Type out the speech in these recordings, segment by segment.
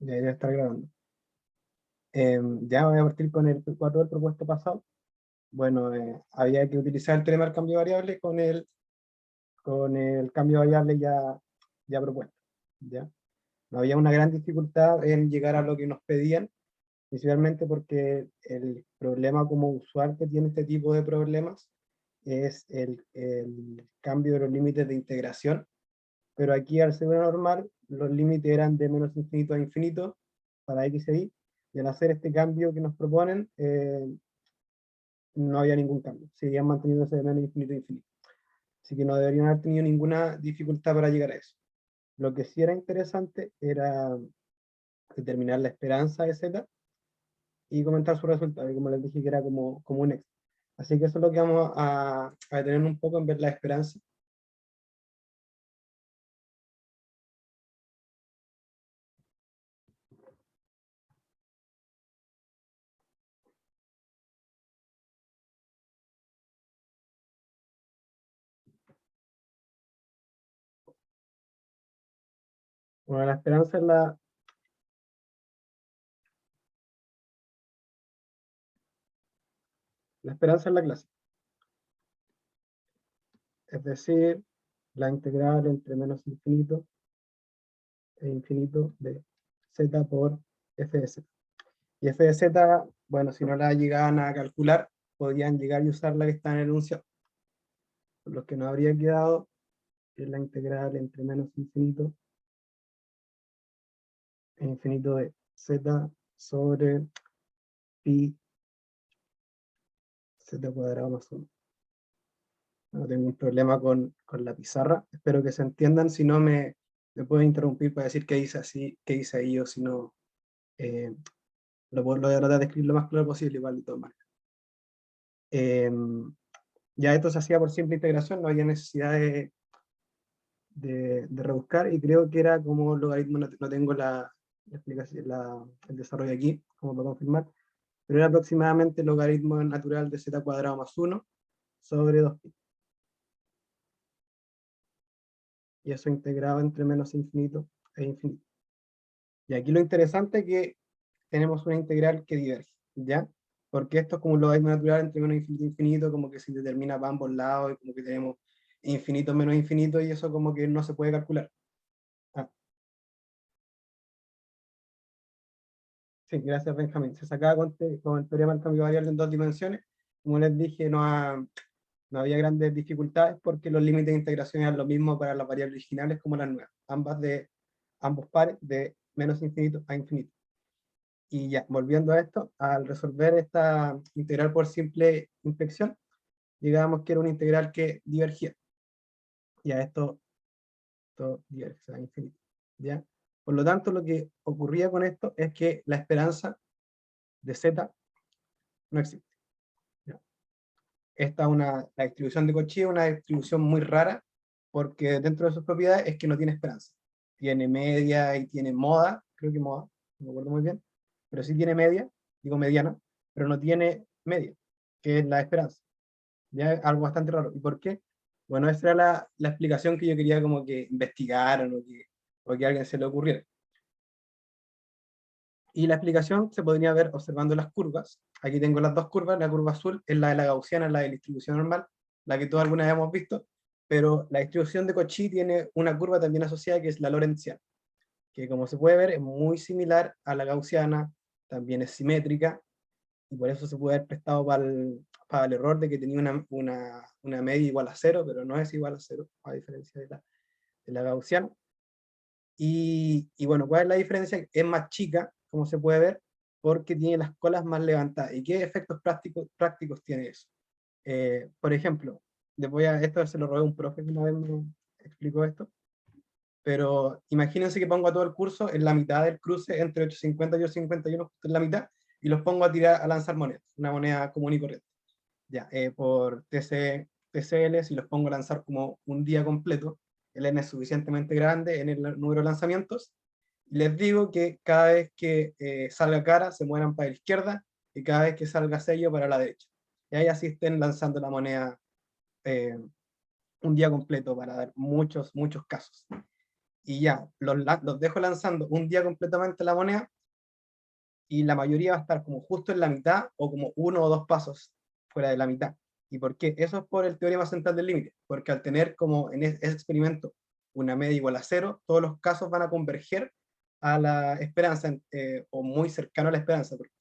Ya debe estar grabando. Ya voy a partir con el 4 del propuesto pasado. Bueno, había que utilizar el teorema del cambio de variable con el cambio de variable ya propuesto. ¿Ya? No había una gran dificultad en llegar a lo que nos pedían, principalmente porque el problema como usuario que tiene este tipo de problemas es el cambio de los límites de integración, pero aquí al ser una normal, los límites eran de menos infinito a infinito para x e y, y al hacer este cambio que nos proponen, no había ningún cambio, seguían manteniéndose de menos infinito a infinito. Así que no deberían haber tenido ninguna dificultad para llegar a eso. Lo que sí era interesante era determinar la esperanza de z y comentar su resultado, y como les dije que era como un extra. Así que eso es lo que vamos a detener un poco en ver la esperanza. Bueno, la esperanza es la esperanza es la clase. Es decir, la integral entre menos infinito e infinito de z por f de z. Y f de z, bueno, si no la llegaban a calcular, podrían llegar y usar la que está en el enunciado. Por lo que no habría quedado es la integral entre menos infinito e infinito de z sobre pi z cuadrado más 1. No tengo un problema con la pizarra, espero que se entiendan, si no me pueden interrumpir para decir qué hice así, qué hice ahí, o si no, lo voy a tratar de escribir lo más claro posible, igual de todas maneras. Ya esto se hacía por simple integración, no había necesidad de rebuscar, y creo que era como logaritmo, no tengo la explicación, el desarrollo aquí, como para confirmar, pero era aproximadamente logaritmo natural de z cuadrado más 1 sobre 2pi. Y eso integrado entre menos infinito e infinito. Y aquí lo interesante es que tenemos una integral que diverge, ¿ya? Porque esto es como un logaritmo natural entre menos infinito e infinito, como que se determina para ambos lados, y como que tenemos infinito menos infinito, y eso como que no se puede calcular. Ah, sí, gracias Benjamín. Se sacaba con el teorema del cambio de variable en 2 dimensiones. Como les dije, no había grandes dificultades porque los límites de integración eran los mismos para las variables originales como las nuevas, ambos pares de menos infinito a infinito. Y ya, volviendo a esto, al resolver esta integral por simple inflexión, llegábamos que era una integral que divergía. Y a esto diverge, o sea, infinito. ¿Ya? Por lo tanto, lo que ocurría con esto es que la esperanza de z no existe. ¿Ya? Esta es la distribución de Cauchy es una distribución muy rara, porque dentro de sus propiedades es que no tiene esperanza. Tiene media y tiene moda, creo que moda, no me acuerdo muy bien, pero sí tiene media, digo mediana, pero no tiene media, que es la esperanza. Ya es algo bastante raro. ¿Y por qué? Bueno, esa era la explicación que yo quería como que investigaran, o que a alguien se le ocurriera. Y la explicación se podría ver observando las curvas. Aquí tengo las dos curvas. La curva azul es la de la gaussiana, la de la distribución normal, la que todos alguna vez hemos visto, pero la distribución de Cauchy tiene una curva también asociada, que es la lorentziana, que como se puede ver es muy similar a la gaussiana, también es simétrica, y por eso se puede haber prestado para el error de que tenía una media igual a 0, pero no es igual a 0, a diferencia de la gaussiana. Y bueno, ¿cuál es la diferencia? Es más chica, como se puede ver, porque tiene las colas más levantadas. ¿Y qué efectos prácticos tiene eso? Por ejemplo, esto se lo robé a un profe que una vez me explicó esto, pero imagínense que pongo a todo el curso en la mitad del cruce entre 850 y 851, justo en la mitad, y los pongo a lanzar monedas, una moneda común y corriente. Ya, por TCL, si los pongo a lanzar como un día completo, el N es suficientemente grande en el número de lanzamientos, y les digo que cada vez que salga cara se muevan para la izquierda, y cada vez que salga sello para la derecha. Y ahí así estén lanzando la moneda un día completo, para dar muchos casos. y ya, los dejo lanzando un día completamente la moneda, y la mayoría va a estar como justo en la mitad o como 1 o 2 pasos fuera de la mitad. ¿Y por qué? Eso es por el teorema central del límite, porque al tener como en ese experimento una media igual a 0, todos los casos van a converger a la esperanza, o muy cercano a la esperanza, porque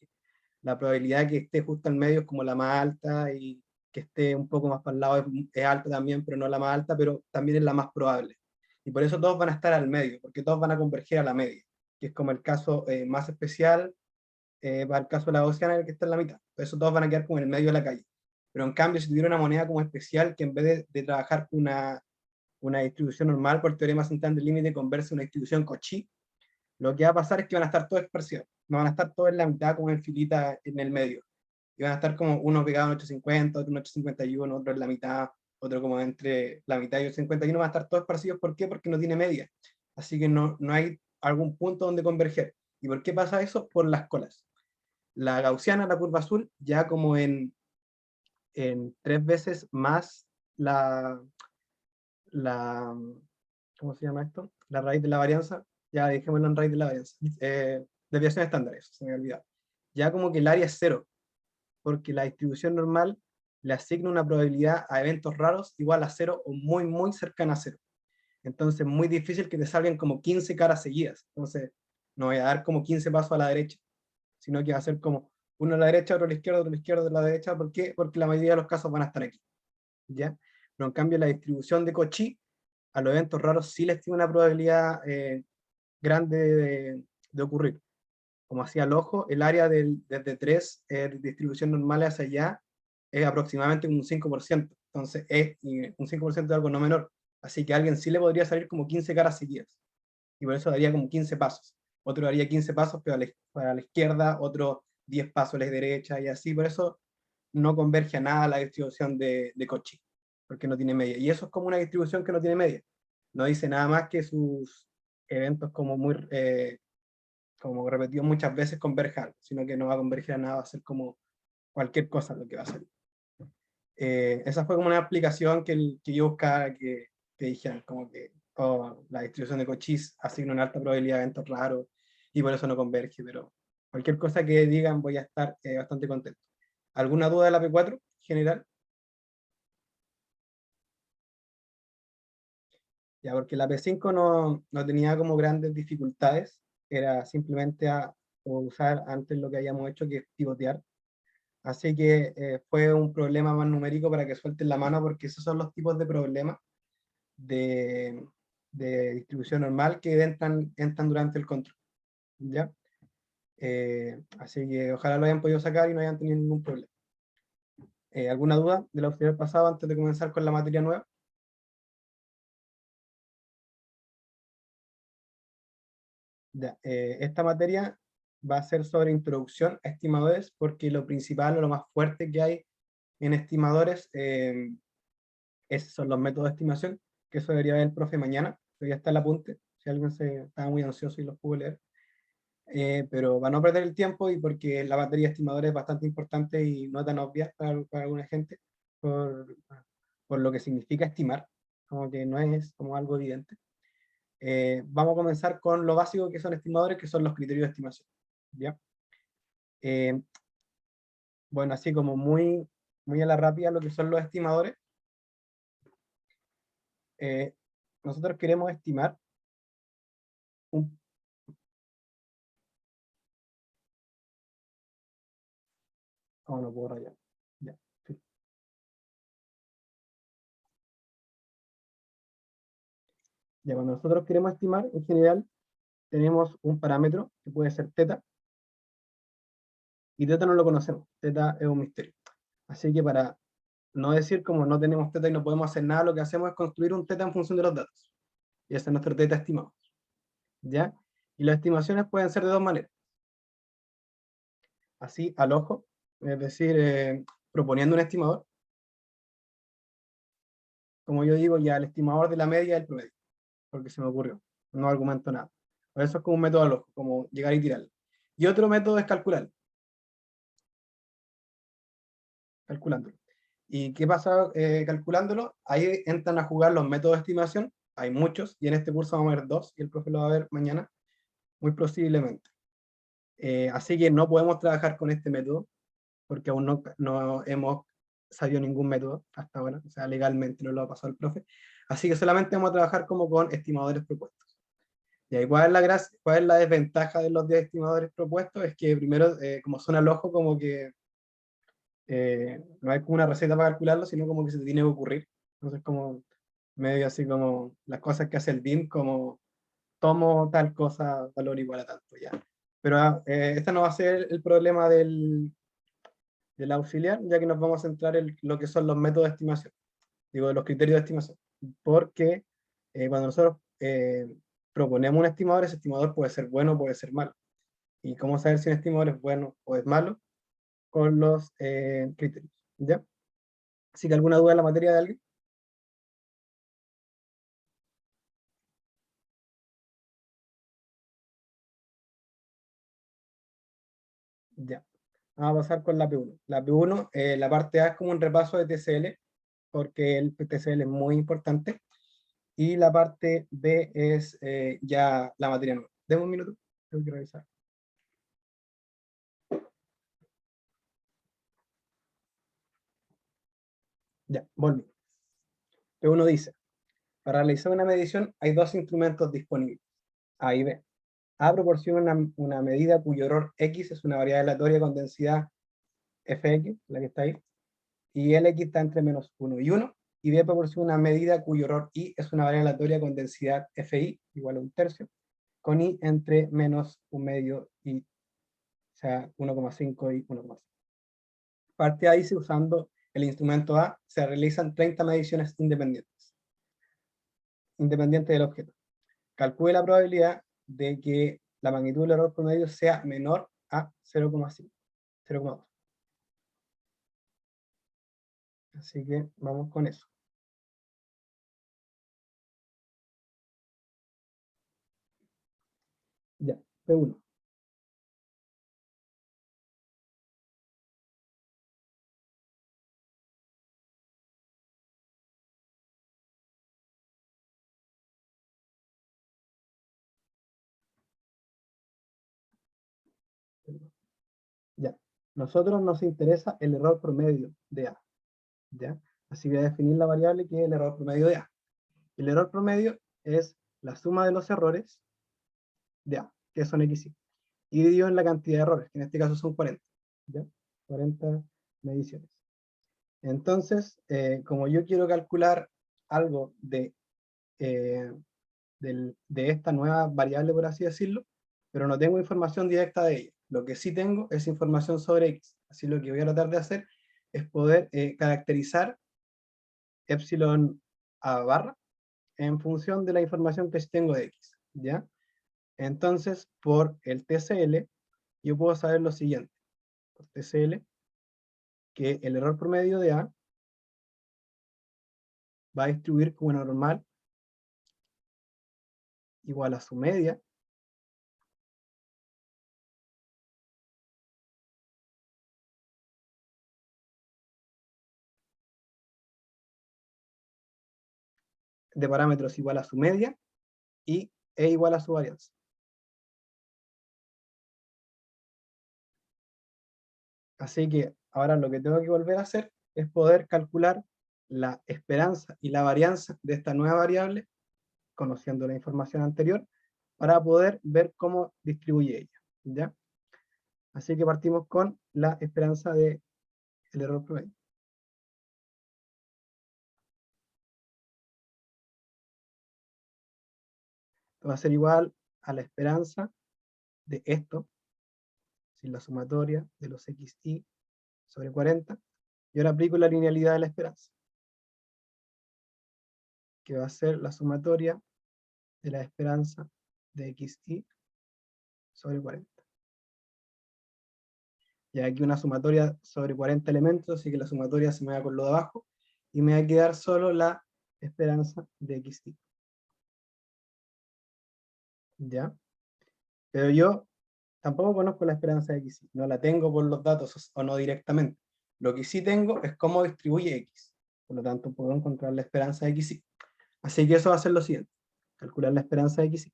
la probabilidad de que esté justo al medio es como la más alta, y que esté un poco más para el lado es alta también, pero no la más alta, pero también es la más probable. Y por eso todos van a estar al medio, porque todos van a converger a la media, que es como el caso más especial, para el caso de la Oceana, el que está en la mitad. Esos todos van a quedar como en el medio de la calle. Pero en cambio, si tuviera una moneda como especial, que en vez de trabajar con una distribución normal por el teorema central del límite, converse una distribución Cauchy, lo que va a pasar es que van a estar todos esparcidos. No van a estar todos en la mitad como en filita en el medio. Y van a estar como uno pegado en 850, otro en 851, otro en la mitad, otro como entre la mitad y 851. Van a estar todos esparcidos. ¿Por qué? Porque no tiene media. Así que no hay algún punto donde converger. ¿Y por qué pasa eso? Por las colas. La gaussiana, la curva azul, ya como en 3 veces más la, ¿cómo se llama esto? La raíz de la varianza, ya dejémoslo en raíz de la varianza. Desviación estándar, eso se me ha olvidado. Ya como que el área es 0, porque la distribución normal le asigna una probabilidad a eventos raros igual a 0 o muy, muy cercana a 0. Entonces es muy difícil que te salgan como 15 caras seguidas. Entonces no voy a dar como 15 pasos a la derecha, sino que va a ser como uno a la derecha, otro a la izquierda, otro a la izquierda, otro a la derecha. ¿Por qué? Porque la mayoría de los casos van a estar aquí, ¿ya? Pero en cambio la distribución de Cauchy a los eventos raros sí les tiene una probabilidad grande de ocurrir. Como hacía el ojo, el área desde 3 distribución normal hacia allá es aproximadamente un 5%. Entonces es un 5% de algo no menor. Así que a alguien sí le podría salir como 15 caras seguidas. Y por eso daría como 15 pasos. Otro daría 15 pasos, pero para la izquierda, otro 10 pasos a la derecha, y así. Por eso no converge a nada la distribución de Cauchy, porque no tiene media. Y eso es como una distribución que no tiene media. No dice nada más que sus eventos como muy como repetido muchas veces converjan, sino que no va a converger a nada, va a ser como cualquier cosa lo que va a ser. Esa fue como una aplicación que yo buscaba que dijeran como que la distribución de Cauchy asigna una alta probabilidad de eventos raros y por eso no converge, pero cualquier cosa que digan voy a estar bastante contento. ¿Alguna duda de la P4 general? Ya, porque la P5 no tenía como grandes dificultades, era simplemente usar antes lo que habíamos hecho, que es pivotear. Así que fue un problema más numérico para que suelten la mano, porque esos son los tipos de problemas de, de distribución normal que entran durante el control, ¿ya? Así que ojalá lo hayan podido sacar y no hayan tenido ningún problema. ¿Alguna duda de lo que pasado antes de comenzar con la materia nueva? Ya, esta materia va a ser sobre introducción a estimadores, porque lo principal o lo más fuerte que hay en estimadores son los métodos de estimación, que eso debería ver el profe mañana, pero ya está el apunte, si alguien estaba muy ansioso y los pudo leer. Pero para no perder el tiempo y porque la materia de estimadores es bastante importante y no tan obvia para alguna gente, por, por lo que significa estimar, como que no es como algo evidente. Vamos a comenzar con lo básico que son estimadores, que son los criterios de estimación, ¿ya? Eh, bueno, así como muy a la rápida lo que son los estimadores. eh, Nosotros queremos estimar un... Oh, no puedo rayar. Ya, sí. Ya, cuando nosotros queremos estimar, en general, tenemos un parámetro que puede ser teta, y teta no lo conocemos, teta es un misterio. Así que para no decir como no tenemos teta y no podemos hacer nada, lo que hacemos es construir un teta en función de los datos. Y ese es nuestro teta estimado, ¿ya? Y las estimaciones pueden ser de dos maneras. Así, al ojo, es decir, proponiendo un estimador. Como yo digo, ya el estimador de la media es el promedio, porque se me ocurrió, no argumento nada. Por eso es como un método al ojo, como llegar y tirarlo. Y otro método es calculándolo. ¿Y qué pasa calculándolo? Ahí entran a jugar los métodos de estimación, hay muchos, y en este curso vamos a ver 2, y el profe lo va a ver mañana, muy posiblemente. Así que no podemos trabajar con este método, porque aún no hemos sabido ningún método hasta ahora, o sea, legalmente no lo ha pasado el profe. Así que solamente vamos a trabajar como con estimadores propuestos. Y ahí, ¿cuál es la desventaja de los 10 estimadores propuestos? Es que primero, como son al ojo, como que no hay como una receta para calcularlo, sino como que se te tiene que ocurrir. Entonces, como medio así como las cosas que hace el BIM, como tomo tal cosa, valor igual a tanto, ya. Pero este no va a ser el problema del auxiliar, ya que nos vamos a centrar en lo que son los métodos de estimación, digo, los criterios de estimación, porque cuando nosotros proponemos un estimador, ese estimador puede ser bueno o puede ser malo. ¿Y cómo saber si un estimador es bueno o es malo? Con los criterios, ¿ya? Así que alguna duda en la materia de alguien. Ya. Vamos a pasar con la P1. La P1, la parte A es como un repaso de TCL, porque el TCL es muy importante, y la parte B es ya la materia nueva. Deme un minuto, tengo que revisar. Ya, volví. P1 dice, para realizar una medición hay dos instrumentos disponibles, A y B. A proporciona una medida cuyo error X es una variable aleatoria con densidad Fx, la que está ahí, y Lx está entre menos 1 y 1, y B proporciona una medida cuyo error Y es una variable aleatoria con densidad Fi, igual a un tercio, con I entre menos un medio y, o sea, 1,5 y 1,5. Parte A dice, usando el instrumento A, se realizan 30 mediciones independientes del objeto. Calcule la probabilidad de que la magnitud del error promedio sea menor a 0,5, 0,2. Así que vamos con eso. Ya, P1. Ya. Nosotros nos interesa el error promedio de A. ¿Ya? Así voy a definir la variable que es el error promedio de A. El error promedio es la suma de los errores de A, que son XY, y dividido en la cantidad de errores, que en este caso son 40. ¿Ya? 40 mediciones. Entonces, como yo quiero calcular algo eh, de esta nueva variable, por así decirlo, pero no tengo información directa de ella. Lo que sí tengo es información sobre X. Así lo que voy a tratar de hacer es poder caracterizar epsilon a barra en función de la información que tengo de X, ¿ya? Entonces, por el TCL, yo puedo saber lo siguiente. Por TCL, que el error promedio de A va a distribuir como normal igual a su media de parámetros igual a su media y E igual a su varianza. Así que ahora lo que tengo que volver a hacer es poder calcular la esperanza y la varianza de esta nueva variable, conociendo la información anterior, para poder ver cómo distribuye ella, ¿ya? Así que partimos con la esperanza del error promedio. Esto va a ser igual a la esperanza de esto, sin la sumatoria de los xy sobre 40, y ahora aplico la linealidad de la esperanza, que va a ser la sumatoria de la esperanza de xy sobre 40. Y aquí una sumatoria sobre 40 elementos, así que la sumatoria se me va con lo de abajo, y me va a quedar solo la esperanza de xy. ¿Ya? Pero yo tampoco conozco la esperanza de xy, no la tengo por los datos o no directamente. Lo que sí tengo es cómo distribuye x, por lo tanto puedo encontrar la esperanza de xy. Así que eso va a ser lo siguiente. Calcular la esperanza de xy.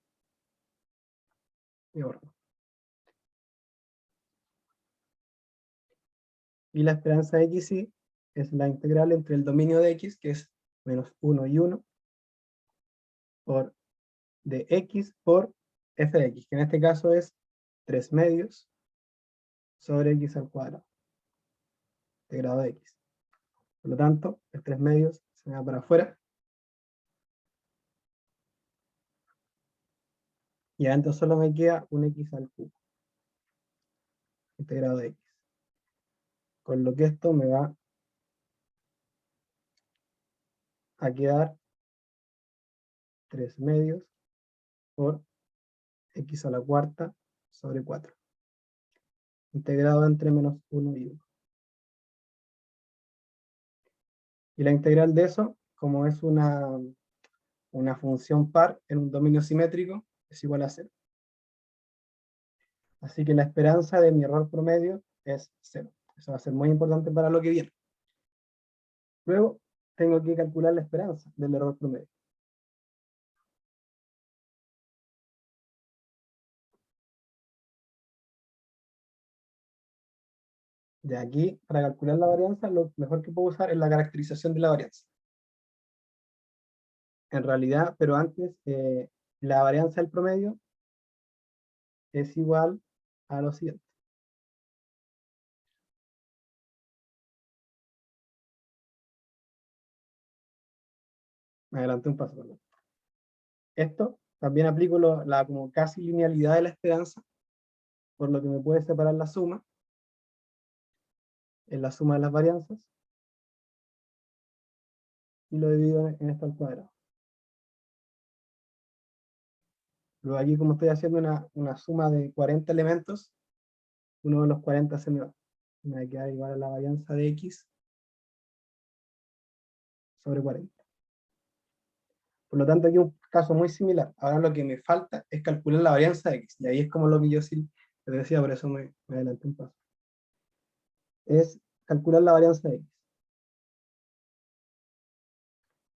Y la esperanza de xy es la integral entre el dominio de x, que es menos 1 y 1, por de x por f de x, que en este caso es 3 medios sobre x al cuadrado, integrado de x. Por lo tanto, el 3 medios se me va para afuera. Y adentro solo me queda un x al cubo, integrado de x. Con lo que esto me va a quedar 3 medios por x a la cuarta sobre 4, integrado entre menos 1 y 1. Y la integral de eso, como es una función par en un dominio simétrico, es igual a 0. Así que la esperanza de mi error promedio es 0. Eso va a ser muy importante para lo que viene. Luego, tengo que calcular la esperanza del error promedio. De aquí, para calcular la varianza, lo mejor que puedo usar es la caracterización de la varianza. En realidad, pero antes, la varianza del promedio es igual a lo siguiente. Me adelanté un paso, perdón. Esto también aplico la como casi linealidad de la esperanza, por lo que me puede separar la suma, en la suma de las varianzas, y lo divido en esto al cuadrado. Luego aquí, como estoy haciendo una suma de 40 elementos, uno de los 40 se me va. Me va a quedar igual a la varianza de x sobre 40. Por lo tanto, aquí un caso muy similar. Ahora lo que me falta es calcular la varianza de x. Y ahí es como lo que yo sí les decía, por eso me adelanté un paso. Es calcular la varianza de x.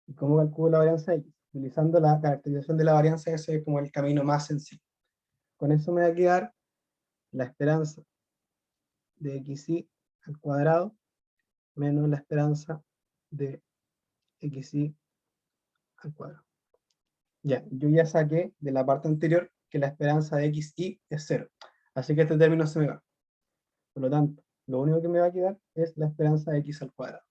¿Y cómo calculo la varianza de x? Utilizando la caracterización de la varianza, ese es como el camino más sencillo. Con eso me va a quedar la esperanza de xy al cuadrado menos la esperanza de xy al cuadrado. Ya, yo ya saqué de la parte anterior que la esperanza de xy es 0. Así que este término se me va. Por lo tanto, lo único que me va a quedar es la esperanza de x al cuadrado.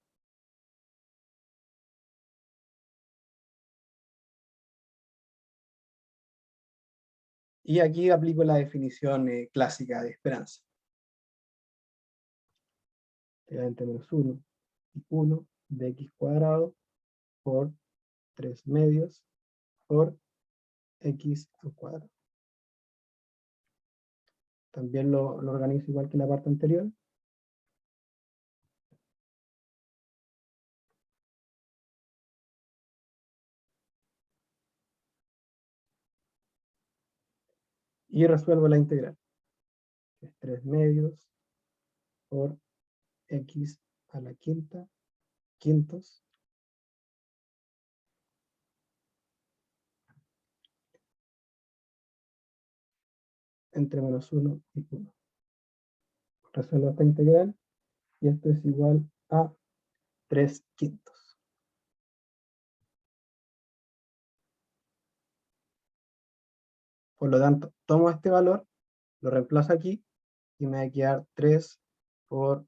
Y aquí aplico la definición clásica de esperanza. Queda entre menos 1 y 1 de x cuadrado por 3 medios por x al cuadrado. También lo organizo igual que la parte anterior. Y resuelvo la integral. Que es 3 medios por x a la quinta, quintos, entre menos 1 y 1. Resuelvo esta integral y esto es igual a 3 quintos. Por lo tanto, tomo este valor, lo reemplazo aquí y me va a quedar 3 por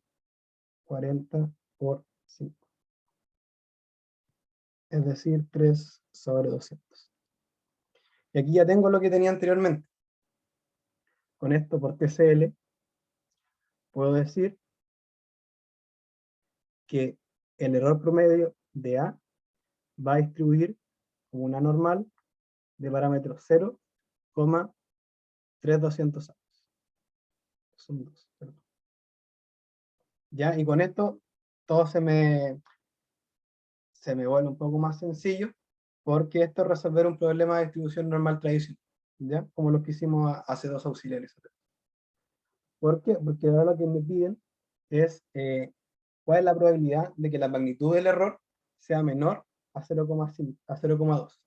40 por 5. Es decir, 3 sobre 200. Y aquí ya tengo lo que tenía anteriormente. Con esto por TCL puedo decir que el error promedio de A va a distribuir como una normal de parámetros 0,3200 años. Son 2, perdón. ¿Ya? Y con esto todo se me vuelve un poco más sencillo, porque esto es resolver un problema de distribución normal tradicional, ¿ya? Como lo que hicimos hace dos auxiliares. ¿Por qué? Porque ahora lo que me piden es cuál es la probabilidad de que la magnitud del error sea menor a 0,5, a 0,2.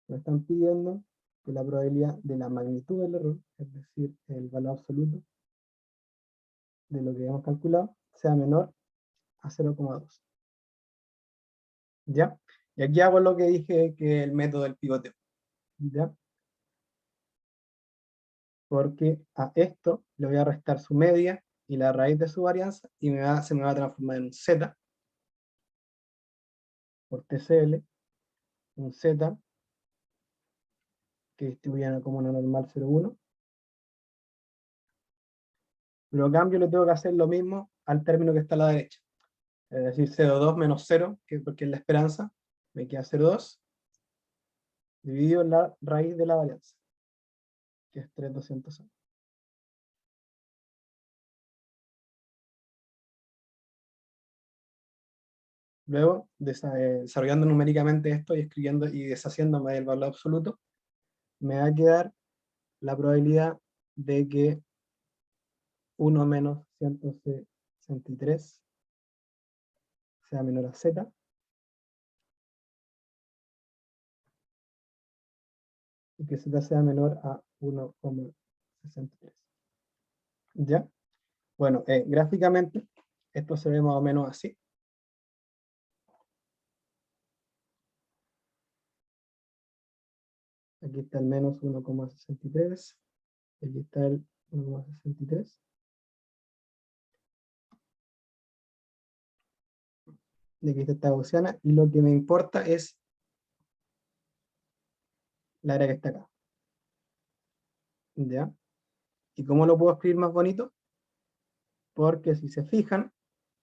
Me están pidiendo que la probabilidad de la magnitud del error, es decir, el valor absoluto de lo que hemos calculado, sea menor a 0,2. ¿Ya? Y aquí hago lo que dije, que el método del pivoteo. ¿Ya? Porque a esto le voy a restar su media y la raíz de su varianza y se me va a transformar en un z por TCL, un z que distribuye como una normal 0,1. Pero a cambio le tengo que hacer lo mismo al término que está a la derecha. Es decir, 0,2 menos 0, porque es la esperanza, me queda 0,2, dividido en la raíz de la varianza, que es 3,200. Luego, desarrollando numéricamente esto y escribiendo y deshaciéndome del valor absoluto, me va a quedar la probabilidad de que 1 menos 163 sea menor a z, y que z sea menor a 1,63. ¿Ya? Bueno, gráficamente, esto se ve más o menos así. Aquí está el menos 1,63. Aquí está el 1,63. Y aquí está esta gaussiana. Y lo que me importa es la área que está acá. ¿Ya? ¿Y cómo lo puedo escribir más bonito? Porque si se fijan,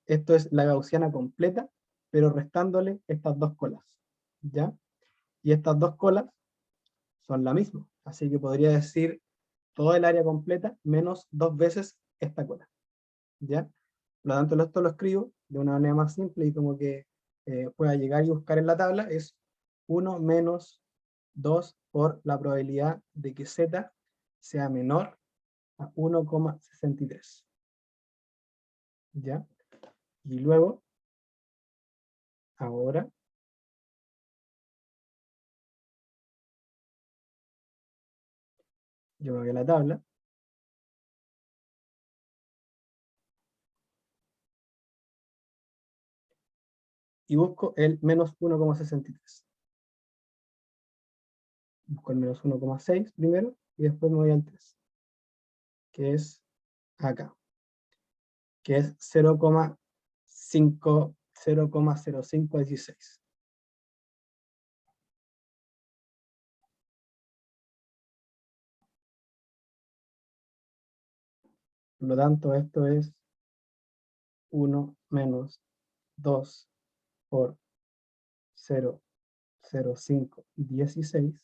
esto es la gaussiana completa, pero restándole estas dos colas. ¿Ya? Y estas dos colas son la misma. Así que podría decir todo el área completa menos 2 veces esta cola. ¿Ya? Por lo tanto, esto lo escribo de una manera más simple y como que pueda llegar y buscar en la tabla, es 1 menos 2 por la probabilidad de que z sea menor a 1,63. ¿Ya? Y luego, ahora, yo me voy a la tabla, y busco el menos 1,63. Busco el menos 1,6 primero, y después me voy al 3, que es acá, que es 0,0516. Por lo tanto, esto es 1 menos 2 por 0,0516.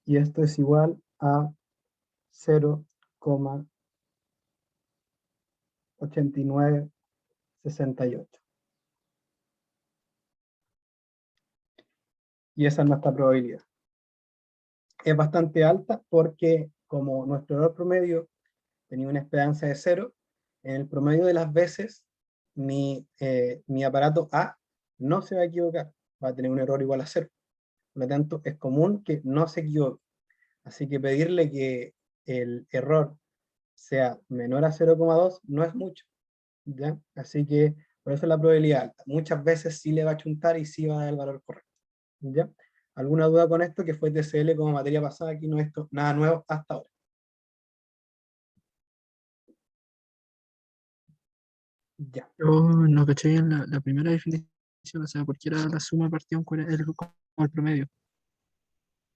Y esto es igual a 0,8968. Y esa es nuestra probabilidad. Es bastante alta porque como nuestro error promedio tenía una esperanza de 0, en el promedio de las veces mi aparato A no se va a equivocar, va a tener un error igual a 0. Por lo tanto, es común que no se equivoque. Así que pedirle que el error sea menor a 0,2 no es mucho, ¿ya? Así que por eso la probabilidad alta. Muchas veces sí le va a chuntar y sí va a dar el valor correcto, ¿ya? ¿Alguna duda con esto? Que fue TCL como materia pasada, aquí no es esto, nada nuevo hasta ahora. Ya. Yo no caché bien la primera definición, o sea, porque era la suma partida con como el promedio.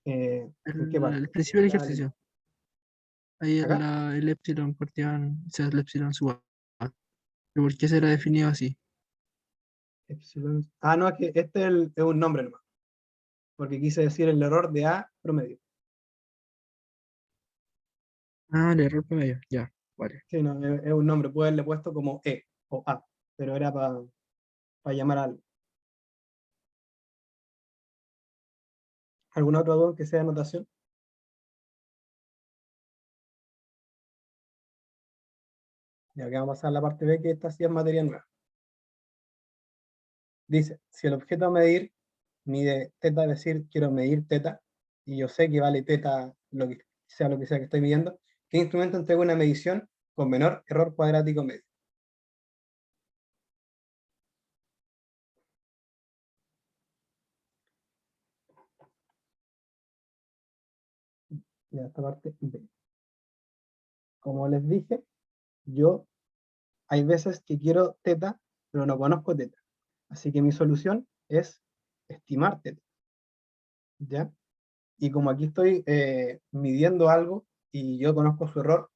¿En qué parte? El principio del La leí. ejercicio. Ahí ¿Acá? el epsilon partían, o sea, el epsilon sub A. ¿Pero por qué será definido así? Epsilon. Ah, no, es que este es un nombre nomás, porque quise decir el error de A promedio. Ah, el error promedio, ya, vale. Sí, no, es un nombre, puede haberle puesto como E o A, pero era para llamar a algo. ¿Alguna otra duda que sea anotación? Ya que vamos a pasar a la parte B, que esta sí es materia nueva. Dice, si el objeto a medir mide teta, es decir, quiero medir teta, y yo sé que vale teta lo que sea que estoy midiendo, ¿qué instrumento entrega una medición con menor error cuadrático medio? Ya esta parte B. Como les dije, yo hay veces que quiero teta, pero no conozco teta. Así que mi solución es estimar teta, ¿ya? Y como aquí estoy midiendo algo y yo conozco su error,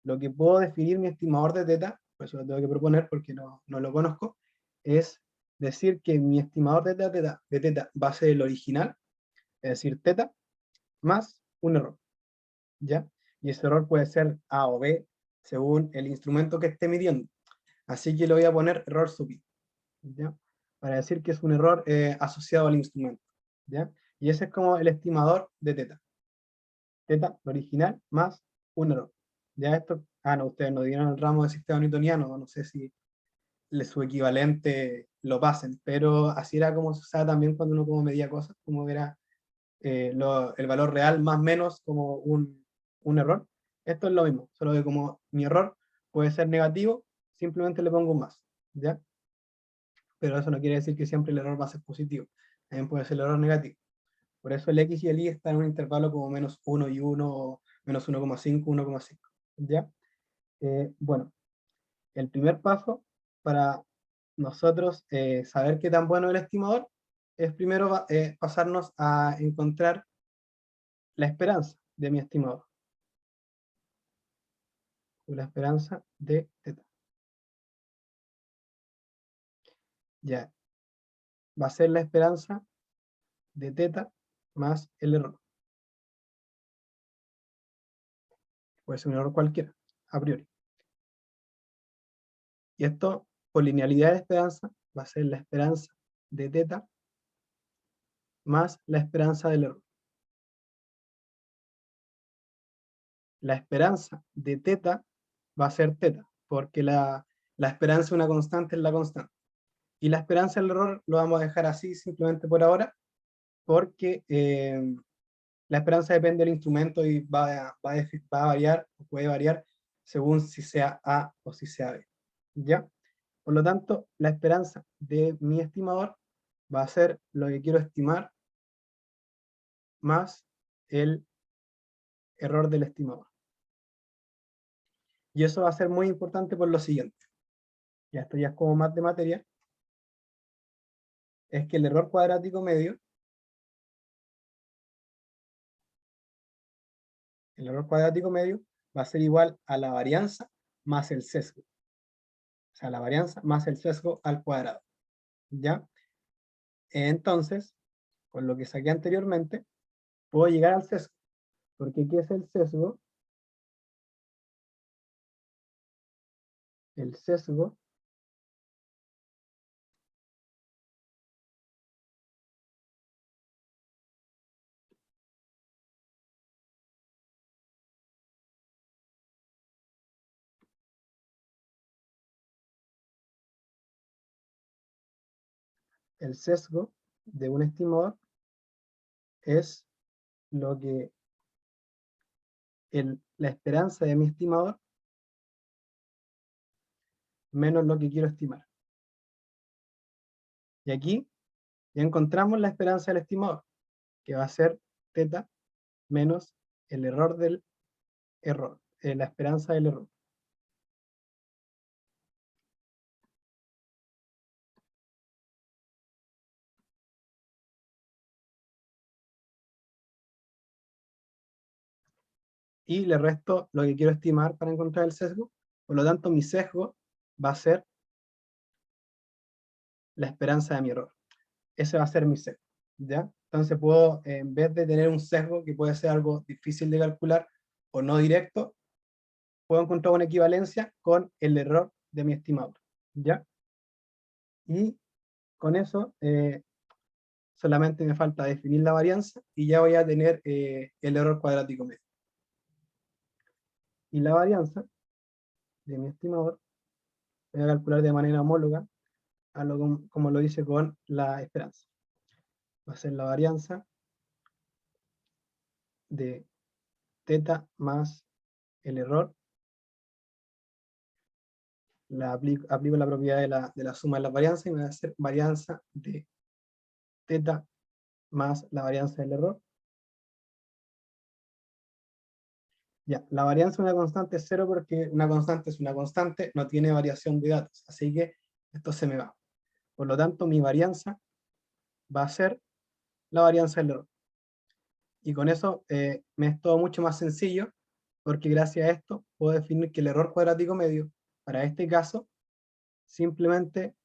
lo que puedo definir mi estimador de teta, por eso lo tengo que proponer porque no lo conozco, es decir que mi estimador de teta va a ser el original, es decir, teta, más un error, ¿ya? Y ese error puede ser A o B, según el instrumento que esté midiendo. Así que le voy a poner error sub i, ¿ya? Para decir que es un error asociado al instrumento, ¿ya? Y ese es como el estimador de teta. Teta, original, más un error. Ya esto, no, ustedes no dieron el ramo de sistema newtoniano, no sé si su equivalente lo pasen, pero así era como se usaba también cuando uno como medía cosas, como era el valor real más menos como un error. Esto es lo mismo, solo que como mi error puede ser negativo, simplemente le pongo un más, ¿ya? Pero eso no quiere decir que siempre el error va a ser positivo, también puede ser el error negativo. Por eso el x y el y están en un intervalo como menos 1 y 1, o menos 1,5, 1,5, ¿ya? Bueno, el primer paso para nosotros saber qué tan bueno es el estimador es primero pasarnos a encontrar la esperanza de mi estimador, la esperanza de teta. Ya, va a ser la esperanza de teta más el error. Puede ser un error cualquiera, a priori. Y esto, por linealidad de esperanza, va a ser la esperanza de teta más la esperanza del error. La esperanza de teta va a ser teta, porque la esperanza de una constante es la constante. Y la esperanza del error lo vamos a dejar así simplemente por ahora, porque la esperanza depende del instrumento y va a variar, o puede variar, según si sea A o si sea B. ¿Ya? Por lo tanto, la esperanza de mi estimador va a ser lo que quiero estimar más el error del estimador. Y eso va a ser muy importante por lo siguiente. Ya esto ya es como más de materia, es que el error cuadrático medio, el error cuadrático medio va a ser igual a la varianza más el sesgo. O sea, la varianza más el sesgo al cuadrado. ¿Ya? Entonces, con lo que saqué anteriormente, puedo llegar al sesgo. Porque ¿qué es el sesgo? El sesgo el sesgo de un estimador es lo que la esperanza de mi estimador menos lo que quiero estimar. Y aquí ya encontramos la esperanza del estimador, que va a ser teta menos el error del error, la esperanza del error. Y le resto lo que quiero estimar para encontrar el sesgo. Por lo tanto, mi sesgo va a ser la esperanza de mi error. Ese va a ser mi sesgo, ¿ya? Entonces puedo, en vez de tener un sesgo que puede ser algo difícil de calcular o no directo, puedo encontrar una equivalencia con el error de mi estimador, ¿ya? Y con eso solamente me falta definir la varianza y ya voy a tener el error cuadrático medio. Y la varianza de mi estimador voy a calcular de manera homóloga como lo hice con la esperanza. Va a ser la varianza de teta más el error. Aplico la propiedad de la suma de las varianzas y me va a hacer varianza de teta más la varianza del error. Ya, la varianza de una constante es 0 porque una constante es una constante, no tiene variación de datos, así que esto se me va. Por lo tanto, mi varianza va a ser la varianza del error. Y con eso me es todo mucho más sencillo, porque gracias a esto puedo definir que el error cuadrático medio, para este caso, simplemente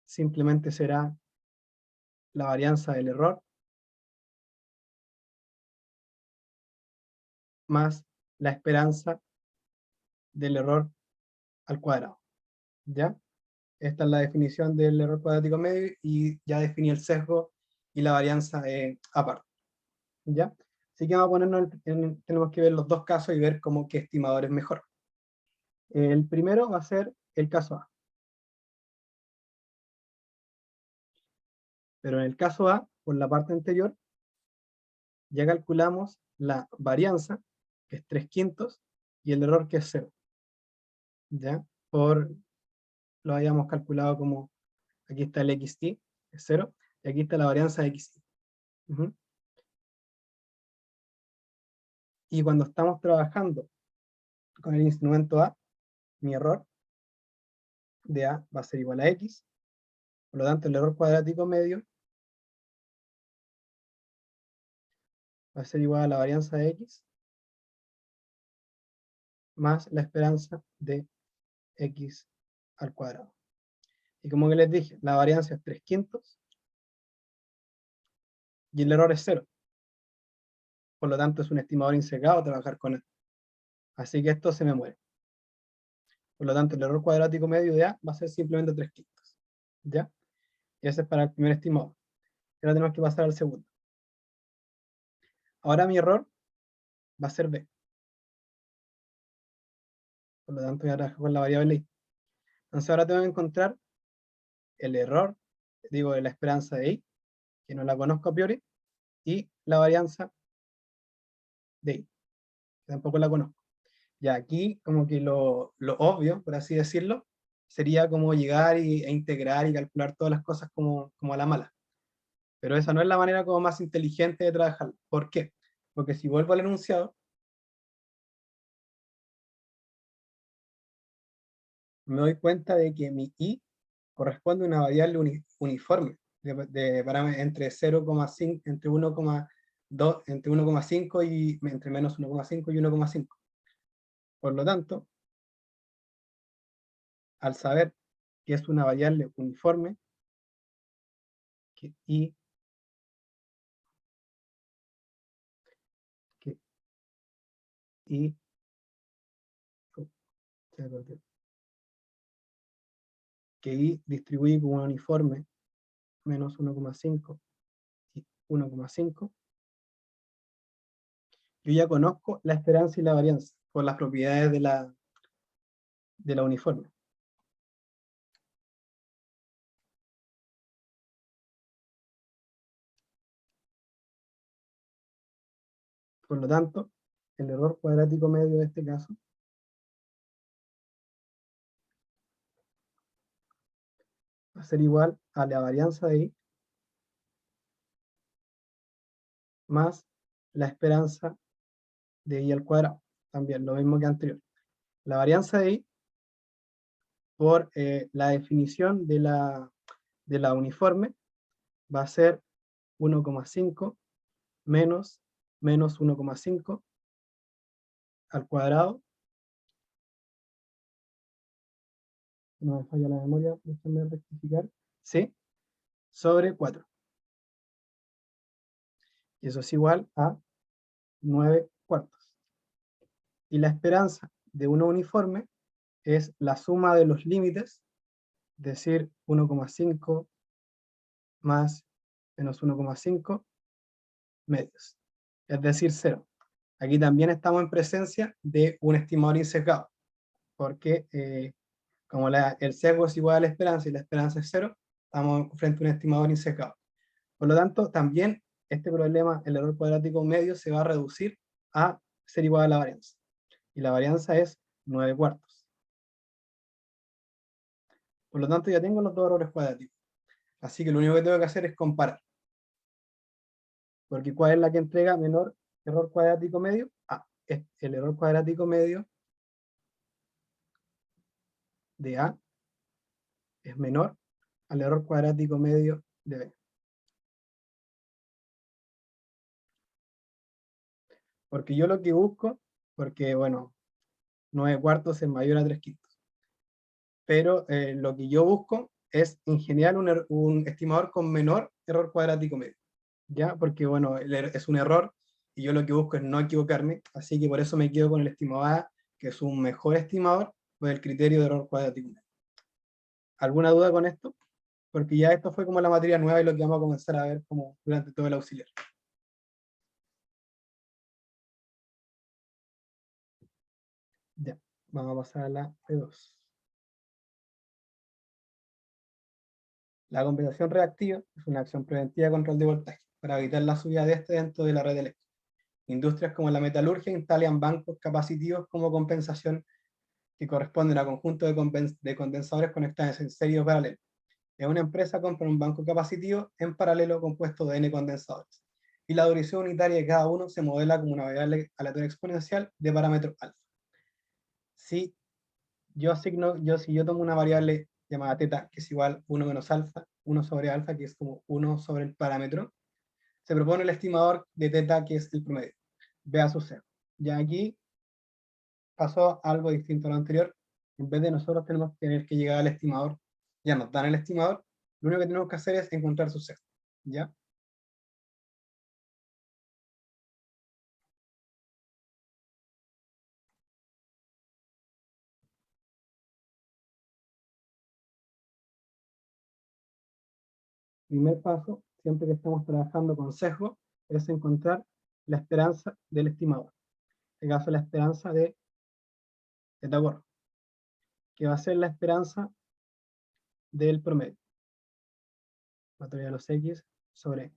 será la varianza del error más la esperanza del error al cuadrado. ¿Ya? Esta es la definición del error cuadrático medio y ya definí el sesgo y la varianza aparte. ¿Ya? Así que vamos a ponernos tenemos que ver los dos casos y ver cómo qué estimador es mejor. El primero va a ser el caso A. Pero en el caso A, por la parte anterior, ya calculamos la varianza, que es 3/5, y el error, que es 0. ¿Ya? Lo habíamos calculado como, aquí está el xt, es 0, y aquí está la varianza de xt. Y cuando estamos trabajando con el instrumento A, mi error de A va a ser igual a x, por lo tanto el error cuadrático medio va a ser igual a la varianza de x más la esperanza de x al cuadrado. Y como que les dije, la varianza es 3/5 y el error es 0. Por lo tanto es un estimador insegado trabajar con él. Así que esto se me muere. Por lo tanto el error cuadrático medio de A va a ser simplemente 3/5. ¿Ya? Y ese es para el primer estimador. Ahora tenemos que pasar al segundo. Ahora mi error va a ser B. Por lo tanto voy a trabajar con la variable I. Entonces ahora tengo que encontrar el error, digo, la esperanza de I, que no la conozco a priori, y la varianza de I, que tampoco la conozco. Ya aquí como que lo obvio, por así decirlo, sería como llegar e integrar y calcular todas las cosas como a la mala. Pero esa no es la manera como más inteligente de trabajar. ¿Por qué? Porque si vuelvo al enunciado, me doy cuenta de que mi I corresponde a una variable uniforme de parámetros entre 0,5, entre 1,2, entre 1,5 y entre menos 1,5 y 1,5. Por lo tanto, al saber que es una variable uniforme, que I, que I, oh, que I distribuye como un uniforme menos 1,5 y 1,5, yo ya conozco la esperanza y la varianza por las propiedades de la uniforme. Por lo tanto, el error cuadrático medio de este caso va a ser igual a la varianza de I más la esperanza de I al cuadrado. También lo mismo que anterior. La varianza de I por la definición de la uniforme va a ser 1,5 menos 1,5 al cuadrado. No me falla la memoria, déjenme rectificar. ¿Sí? Sobre 4. Y eso es igual a 9/4. Y la esperanza de uno uniforme es la suma de los límites, es decir, 1,5 más menos 1,5 medios, es decir, 0. Aquí también estamos en presencia de un estimador insesgado, porque Como el sesgo es igual a la esperanza y la esperanza es cero, estamos frente a un estimador insesgado. Por lo tanto, también este problema, el error cuadrático medio, se va a reducir a ser igual a la varianza. Y la varianza es 9 cuartos. Por lo tanto, ya tengo los dos errores cuadráticos. Así que lo único que tengo que hacer es comparar. Porque ¿cuál es la que entrega menor error cuadrático medio? El error cuadrático medio de A es menor al error cuadrático medio de B. Porque yo lo que busco, porque bueno, 9 cuartos es mayor a 3 quintos. Pero lo que yo busco es en general un estimador con menor error cuadrático medio. ¿Ya? Porque bueno, es un error y yo lo que busco es no equivocarme, así que por eso me quedo con el estimado A, que es un mejor estimador por el criterio de error cuadrático medio. ¿Alguna duda con esto? Porque ya esto fue como la materia nueva y lo que vamos a comenzar a ver como durante todo el auxiliar. Ya, vamos a pasar a la P2. La compensación reactiva es una acción preventiva de control de voltaje para evitar la subida de este dentro de la red eléctrica. Industrias como la metalurgia instalan bancos capacitivos como compensación que corresponden a conjuntos de condensadores conectados en serie o paralelo. En una empresa compra un banco capacitivo en paralelo compuesto de n condensadores. Y la duración unitaria de cada uno se modela como una variable aleatoria exponencial de parámetro alfa. Si si yo tomo una variable llamada teta, que es igual 1 menos alfa, 1 sobre alfa, que es como 1 sobre el parámetro, se propone el estimador de teta, que es el promedio. Vea su C. Ya aquí pasó algo distinto a lo anterior. En vez de nosotros tener que llegar al estimador, ya nos dan el estimador, lo único que tenemos que hacer es encontrar su C. ¿Ya? Primer paso, siempre que estamos trabajando con sesgo, es encontrar la esperanza del estimador. En este caso, la esperanza de teta gorro, que va a ser la esperanza del promedio. Sumatoria de los X sobre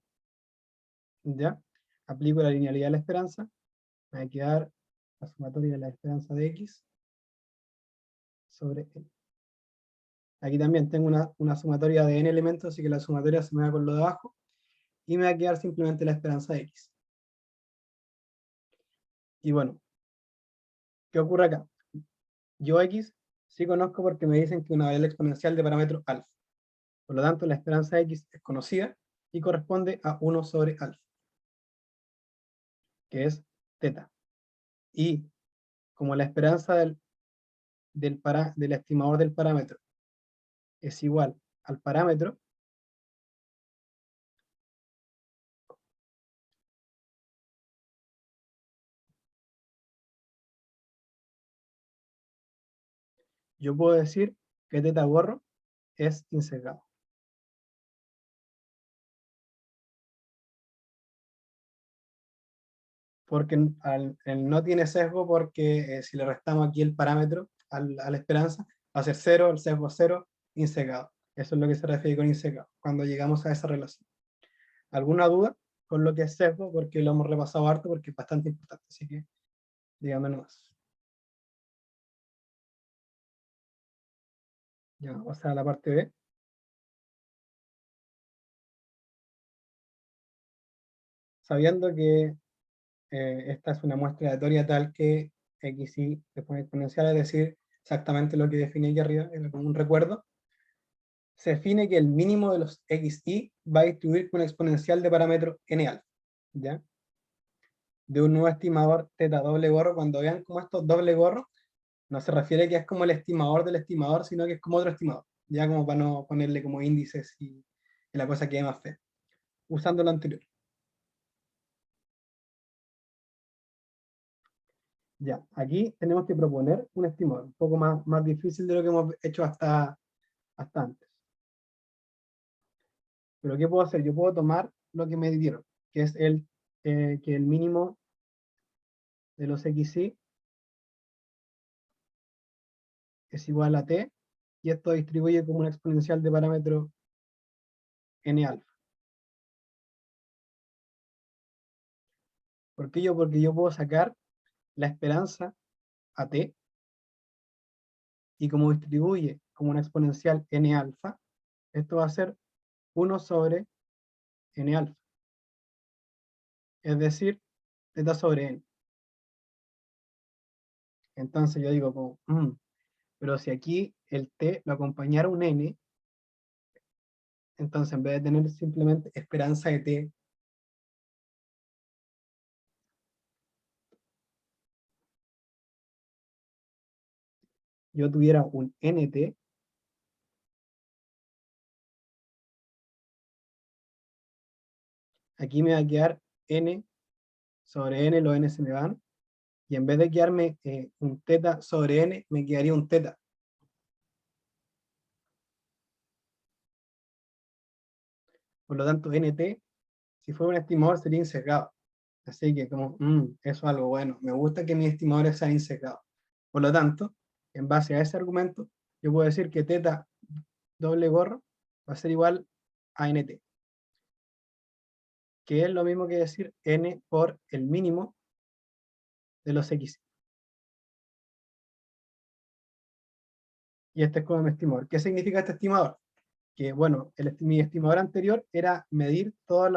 ¿ya? Aplico la linealidad de la esperanza, me va a quedar la sumatoria de la esperanza de X sobre N. Aquí también tengo una sumatoria de n elementos, así que la sumatoria se me va con lo de abajo, y me va a quedar simplemente la esperanza de X. Y bueno, ¿qué ocurre acá? Yo X sí conozco porque me dicen que una variable exponencial de parámetro alfa. Por lo tanto, la esperanza X es conocida y corresponde a 1 sobre alfa, que es teta. Y como la esperanza del estimador del parámetro es igual al parámetro, yo puedo decir que teta gorro es insesgado. Porque no tiene sesgo porque si le restamos aquí el parámetro a la esperanza, va a ser 0, el sesgo 0, insegado. Eso es lo que se refiere con insegado, cuando llegamos a esa relación. ¿Alguna duda con lo que es sesgo? Porque lo hemos repasado harto, porque es bastante importante, así que dígame nomás. Ya, o sea, la parte B. Sabiendo que esta es una muestra aleatoria tal que x y después exponencial, es decir, exactamente lo que define aquí arriba, como un recuerdo, se define que el mínimo de los xy va a distribuir con una exponencial de parámetro n alfa, ¿ya? De un nuevo estimador teta doble gorro. Cuando vean como estos doble gorros, no se refiere que es como el estimador del estimador, sino que es como otro estimador, ya como para no ponerle como índices y la cosa quede más fea, usando lo anterior. Ya, aquí tenemos que proponer un estimador, un poco más difícil de lo que hemos hecho hasta antes. Pero ¿qué puedo hacer? Yo puedo tomar lo que me dieron, que es que el mínimo de los xy es igual a t y esto distribuye como una exponencial de parámetro n alfa. ¿Por qué yo? Porque yo puedo sacar la esperanza a t, y como distribuye como una exponencial n alfa, esto va a ser 1 sobre n alfa. Es decir, teta sobre n. Entonces yo digo como, pero si aquí el t lo acompañara un n, entonces en vez de tener simplemente esperanza de t, yo tuviera un nt, aquí me va a quedar n sobre n, los n se me van, y en vez de quedarme un teta sobre n, me quedaría un teta. Por lo tanto, nt, si fuera un estimador, sería insesgado. Así que como, eso es algo bueno. Me gusta que mis estimadores sean insesgados. Por lo tanto, en base a ese argumento, yo puedo decir que teta doble gorro va a ser igual a nt, que es lo mismo que decir n por el mínimo de los x. Y este es como mi estimador. ¿Qué significa este estimador? Que, bueno, mi estimador anterior era medir toda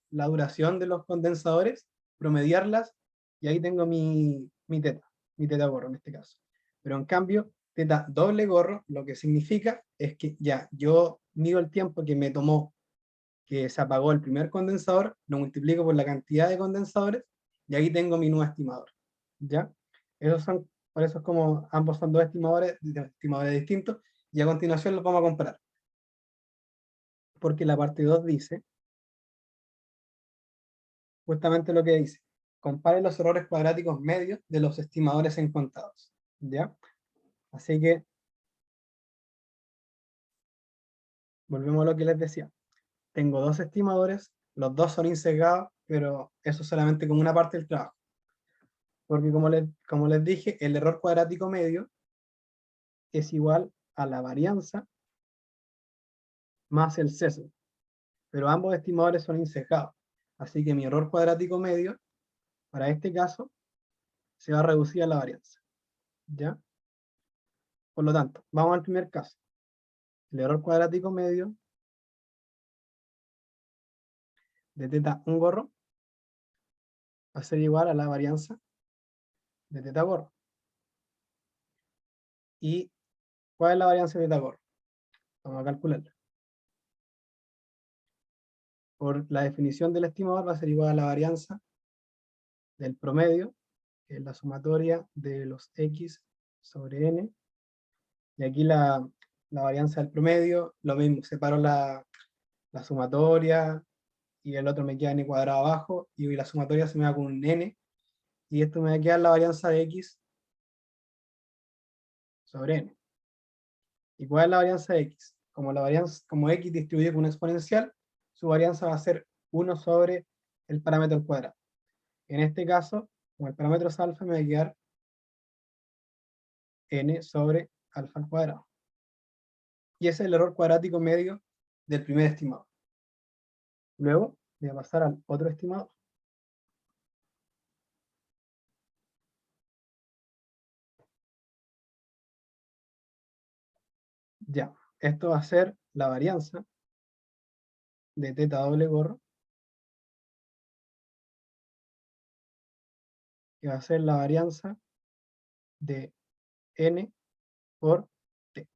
la duración de los condensadores, promediarlas, y ahí tengo mi teta gorro en este caso. Pero en cambio, teta doble gorro, lo que significa es que ya yo mido el tiempo que me tomó que se apagó el primer condensador, lo multiplico por la cantidad de condensadores, y ahí tengo mi nuevo estimador. ¿Ya? Por eso es como ambos son dos estimadores distintos, y a continuación los vamos a comparar. Porque la parte 2 dice justamente lo que dice: compare los errores cuadráticos medios de los estimadores encontrados. ¿Ya? Así que volvemos a lo que les decía. Tengo dos estimadores, los dos son insesgados, pero eso solamente como una parte del trabajo. Porque como les dije, el error cuadrático medio es igual a la varianza más el sesgo. Pero ambos estimadores son insesgados. Así que mi error cuadrático medio, para este caso, se va a reducir a la varianza. ¿Ya? Por lo tanto, vamos al primer caso. El error cuadrático medio de teta un gorro va a ser igual a la varianza de teta gorro. ¿Y cuál es la varianza de teta gorro? Vamos a calcularla. Por la definición del estimador va a ser igual a la varianza del promedio, que es la sumatoria de los x sobre n. Y aquí la varianza del promedio, lo mismo, separo la sumatoria, y el otro me queda n cuadrado abajo, y la sumatoria se me va con un n, y esto me va a quedar la varianza de x sobre n. ¿Y cuál es la varianza de x? Como x distribuye con una exponencial, su varianza va a ser 1 sobre el parámetro al cuadrado. En este caso, como el parámetro es alfa, me va a quedar n sobre alfa al cuadrado. Y ese es el error cuadrático medio del primer estimado. Luego voy a pasar al otro estimado. Ya, esto va a ser la varianza de teta doble gorro, que va a ser la varianza de n por t.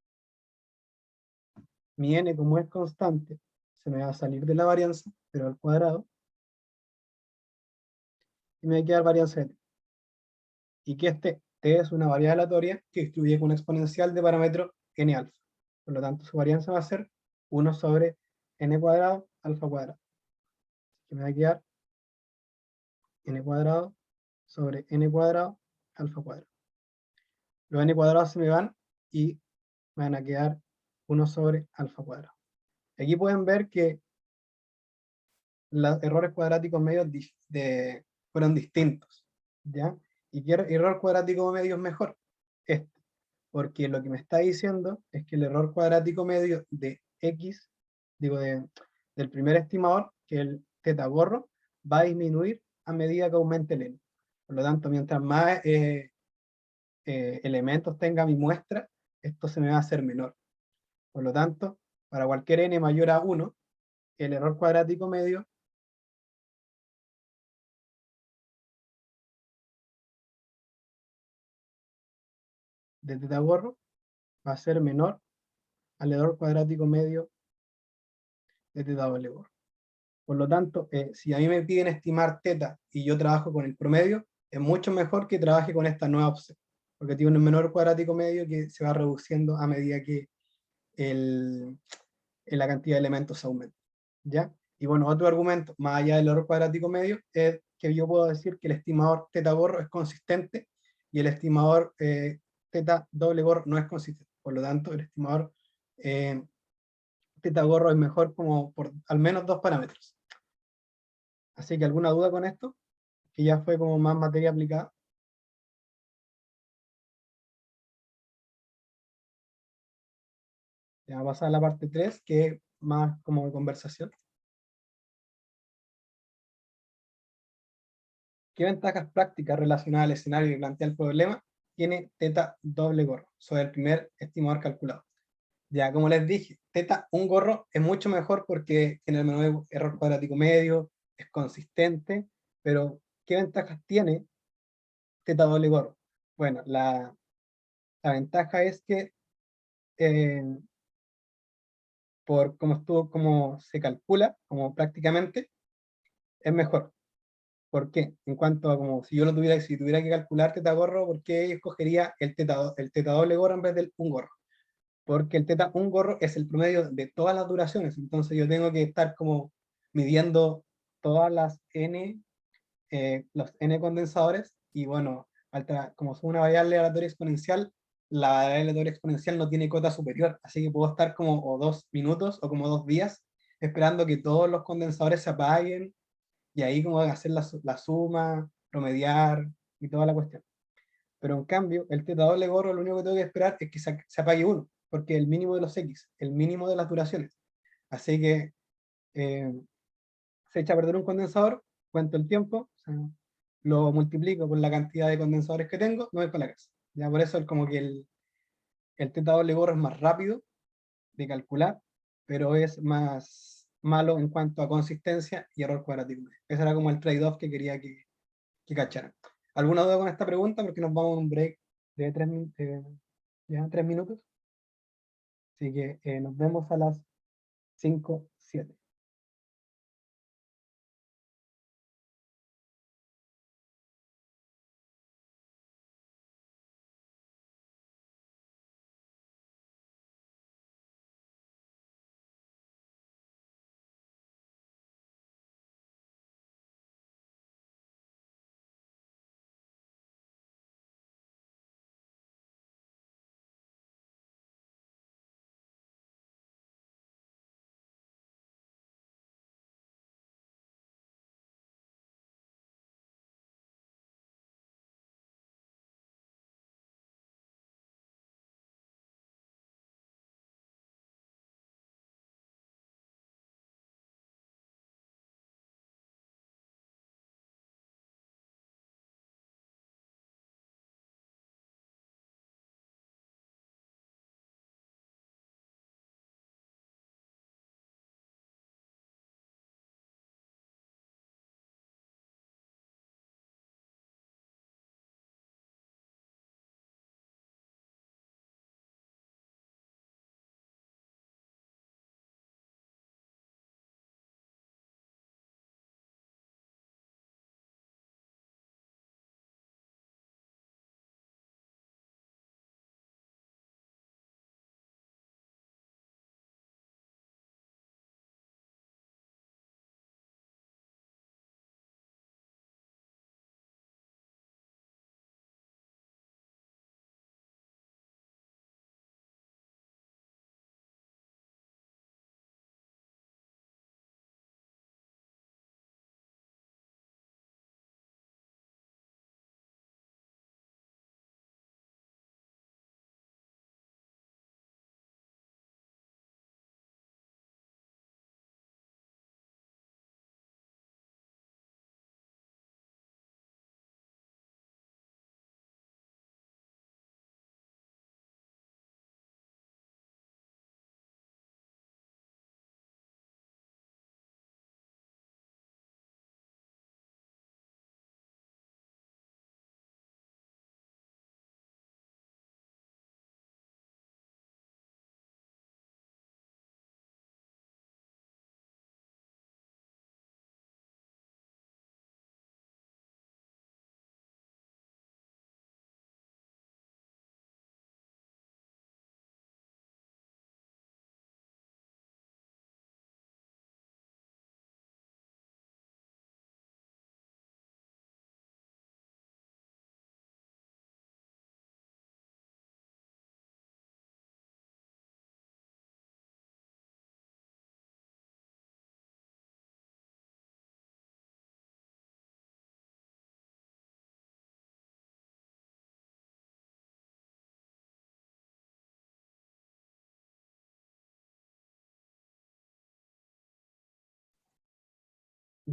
Mi n, como es constante, se me va a salir de la varianza, pero al cuadrado, y me va a quedar varianza de t. ¿Y qué es t? T es una variable aleatoria que distribuye con una exponencial de parámetro n alfa. Por lo tanto, su varianza va a ser 1 sobre n cuadrado alfa cuadrado. Que me va a quedar n cuadrado sobre n cuadrado alfa cuadrado. Los n cuadrados se me van y me van a quedar 1 sobre alfa cuadrado. Aquí pueden ver que los errores cuadráticos medios fueron distintos, ¿ya? ¿Y qué error cuadrático medio es mejor? Este. porque lo que me está diciendo es que el error cuadrático medio de x, del primer estimador, que es el teta gorro, va a disminuir a medida que aumente el n. Por lo tanto, mientras más elementos tenga mi muestra, esto se me va a hacer menor. Por lo tanto, para cualquier n mayor a 1, el error cuadrático medio de teta gorro va a ser menor al error cuadrático medio de teta doble gorro. Por lo tanto, si a mí me piden estimar teta y yo trabajo con el promedio, es mucho mejor que trabaje con esta nueva opción, porque tiene un menor cuadrático medio que se va reduciendo a medida que la cantidad de elementos aumenta. ¿Ya? Y bueno, otro argumento, más allá del error cuadrático medio, es que yo puedo decir que el estimador teta gorro es consistente y el estimador teta doble gorro no es consistente. Por lo tanto, el estimador eh, teta gorro es mejor como por al menos dos parámetros. Así que, ¿alguna duda con esto? Que ya fue como más materia aplicada. Ya vamos a pasar a la parte 3 que es más como de conversación. ¿Qué ventajas prácticas relacionadas al escenario que plantea el problema tiene teta doble gorro sobre el primer estimador calculado? Ya, como les dije, teta un gorro es mucho mejor porque tiene el menor error cuadrático medio, es consistente, pero ¿qué ventajas tiene teta doble gorro? Bueno, la ventaja es que eh, por cómo se calcula, como prácticamente, es mejor. ¿Por qué? En cuanto a como si yo lo tuviera, si tuviera que calcular teta gorro, ¿por qué escogería el teta doble gorro en vez del un gorro? Porque el teta un gorro es el promedio de todas las duraciones, entonces yo tengo que estar como midiendo todas las n, los n condensadores, y bueno, como es una variable aleatoria exponencial, la variable aleatoria exponencial no tiene cota superior, así que puedo estar como o 2 minutos o como 2 días esperando que todos los condensadores se apaguen y ahí como hacer la suma, promediar y toda la cuestión. Pero en cambio, el teta doble gorro lo único que tengo que esperar es que se apague uno, porque es el mínimo de los X, el mínimo de las duraciones. Así que eh, se echa a perder un condensador, cuento el tiempo, o sea, lo multiplico por la cantidad de condensadores que tengo, me voy para la casa. Ya por eso es como que el teta doble gorro es más rápido de calcular, pero es más malo en cuanto a consistencia y error cuadrático. Ese era como el trade-off que quería que cacharan. ¿Alguna duda con esta pregunta? Porque nos vamos a un break de 3 minutos. Así que nos vemos a las 5:07.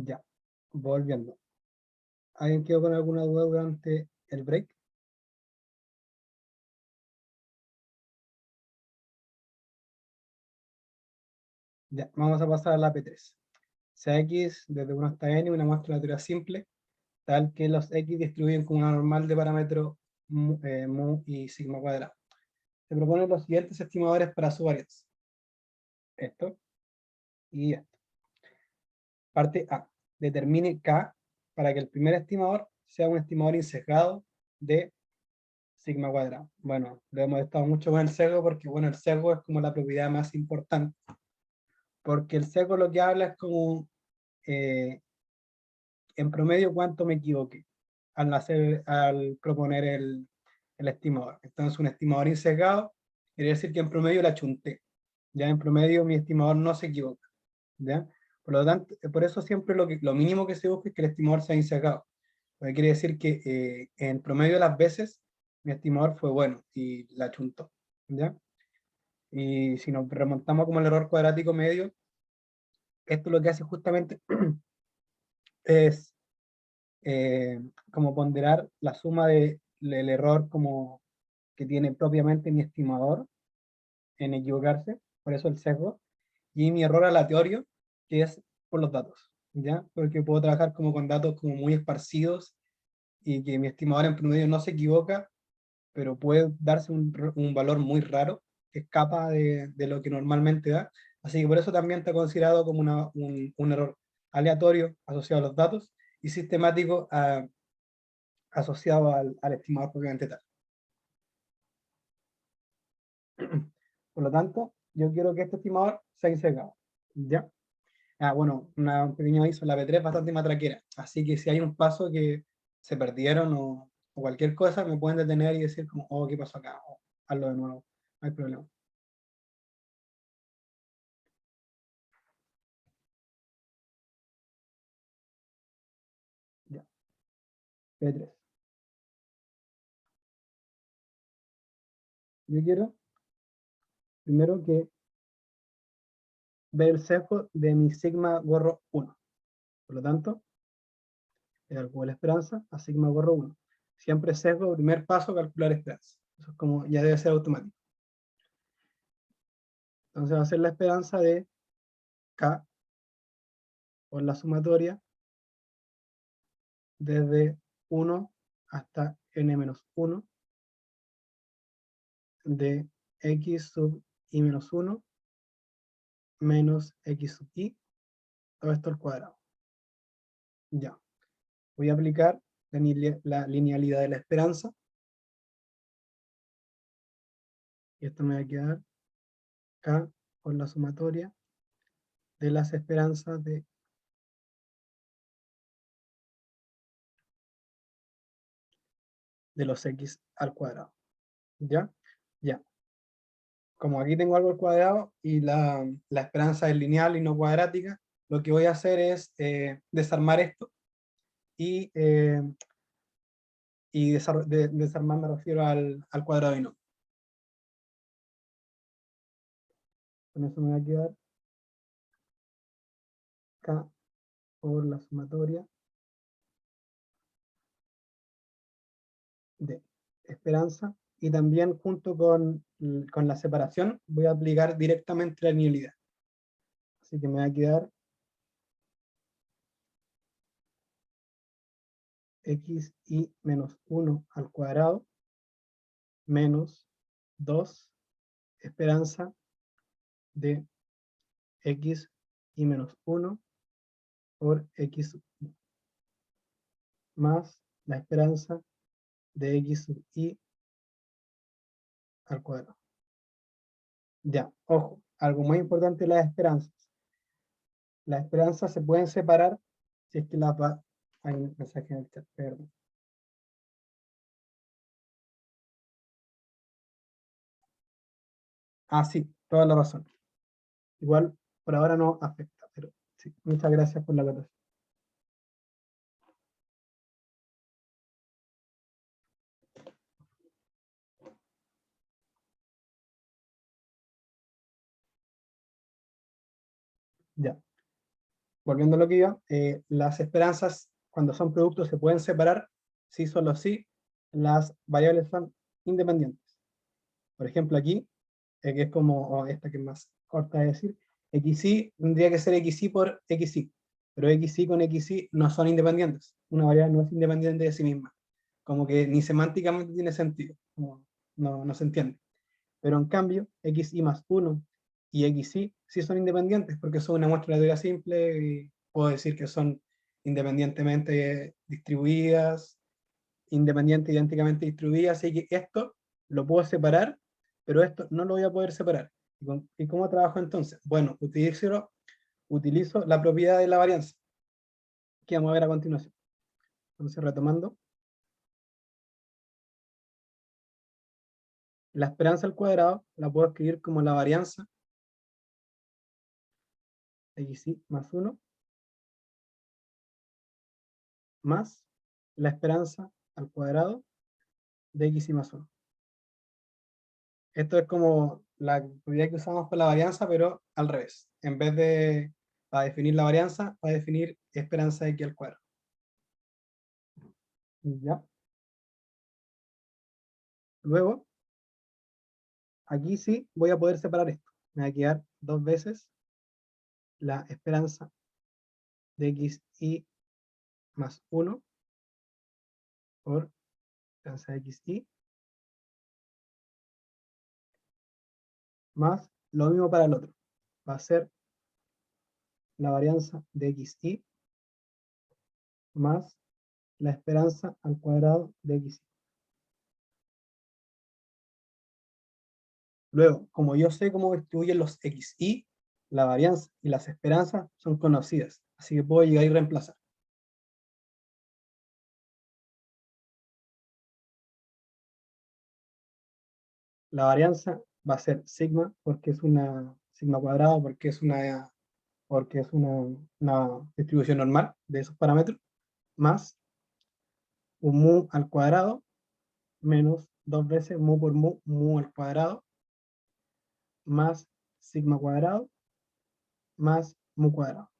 Ya, volviendo. ¿Alguien quedó con alguna duda durante el break? Ya, vamos a pasar a la P3. Sea X desde 1 hasta N, una muestra de la teoría simple, tal que los X distribuyen con una normal de parámetro mu y sigma cuadrado. Se proponen los siguientes estimadores para su varianza. Esto y esto. Parte A. Determine K para que el primer estimador sea un estimador insesgado de sigma cuadrado. Bueno, lo hemos estado mucho con el sesgo porque, bueno, el sesgo es como la propiedad más importante. Porque el sesgo lo que habla es como, en promedio, cuánto me equivoqué al proponer el estimador. Entonces, un estimador insesgado quiere decir que en promedio la chunté. Ya en promedio mi estimador no se equivoca. ¿Ya? Por lo tanto, por eso siempre lo mínimo que se busca es que el estimador sea insesgado. Porque quiere decir que en promedio de las veces mi estimador fue bueno y la chuntó. ¿Ya? Y si nos remontamos como el error cuadrático medio, esto lo que hace justamente es como ponderar la suma del error como que tiene propiamente mi estimador en equivocarse, por eso el sesgo, y mi error aleatorio, que es por los datos, ¿ya? Porque puedo trabajar como con datos como muy esparcidos y que mi estimador en promedio no se equivoca, pero puede darse un valor muy raro que escapa de lo que normalmente da. Así que por eso también está considerado como un error aleatorio asociado a los datos y sistemático asociado al estimador propiamente tal. Por lo tanto, yo quiero que este estimador sea insesgado. ¿Ya? Ah, bueno, un pequeño aviso, la P3 es bastante matraquera, así que si hay un paso que se perdieron o cualquier cosa, me pueden detener y decir como, oh, ¿qué pasó acá? O, hazlo de nuevo, no hay problema. Ya, P3. Yo quiero primero que ver el sesgo de mi sigma gorro 1. Por lo tanto, calculo la esperanza a sigma gorro 1. Siempre sesgo, primer paso, calcular esperanza. Eso es como, ya debe ser automático. Entonces va a ser la esperanza de K por la sumatoria desde 1 hasta n-1 de x sub i menos 1 menos x sub i, todo esto al cuadrado. Ya. Voy a aplicar la linealidad de la esperanza. Y esto me va a quedar K por la sumatoria de las esperanzas de los x al cuadrado. ¿Ya? Ya. Como aquí tengo algo al cuadrado y la esperanza es lineal y no cuadrática, lo que voy a hacer es desarmar esto y, desarmar me refiero al cuadrado y no. Con eso me va a quedar K por la sumatoria de esperanza y también junto con la separación voy a aplicar directamente la linealidad. Así que me va a quedar xi menos 1 al cuadrado menos 2 esperanza de x y menos 1 por x sub i más la esperanza de x sub i al cuadrado. Ya, ojo, algo muy importante las esperanzas. Las esperanzas se pueden separar si es que hay un mensaje en el chat, perdón. Ah, sí, toda la razón. Igual por ahora no afecta, pero sí, muchas gracias por la aclaración. Ya. volviendo a lo que iba, las esperanzas, cuando son productos, se pueden separar si solo si las variables son independientes. Por ejemplo, aquí, que es como esta que es más corta de decir, xy tendría que ser xy por xy, pero xy con xy no son independientes. Una variable no es independiente de sí misma. Como que ni semánticamente tiene sentido. No se entiende. Pero en cambio, xy más 1 y xy sí son independientes porque son una muestra de teoría simple y puedo decir que son independientemente distribuidas, idénticamente distribuidas, así que esto lo puedo separar, pero esto no lo voy a poder separar. ¿Y cómo trabajo entonces? Bueno, utilizo la propiedad de la varianza, que vamos a ver a continuación. Entonces, retomando, la esperanza al cuadrado la puedo escribir como la varianza xy más 1 más la esperanza al cuadrado de xy más 1. Esto es como la propiedad que usamos para la varianza, pero al revés. En vez de para definir la varianza, para definir esperanza de x al cuadrado. ¿Ya? Luego, aquí sí voy a poder separar esto. Me va a quedar dos veces la esperanza de xy más 1 por esperanza de xy más lo mismo para el otro. Va a ser la varianza de xy más la esperanza al cuadrado de xy. Luego, como yo sé cómo distribuyen los xy, la varianza y las esperanzas son conocidas, así que puedo llegar y reemplazar. La varianza va a ser sigma, porque es una sigma cuadrado, porque es una distribución normal de esos parámetros, más un mu al cuadrado, menos dos veces mu por mu al cuadrado, más sigma cuadrado, más mu cuadrado.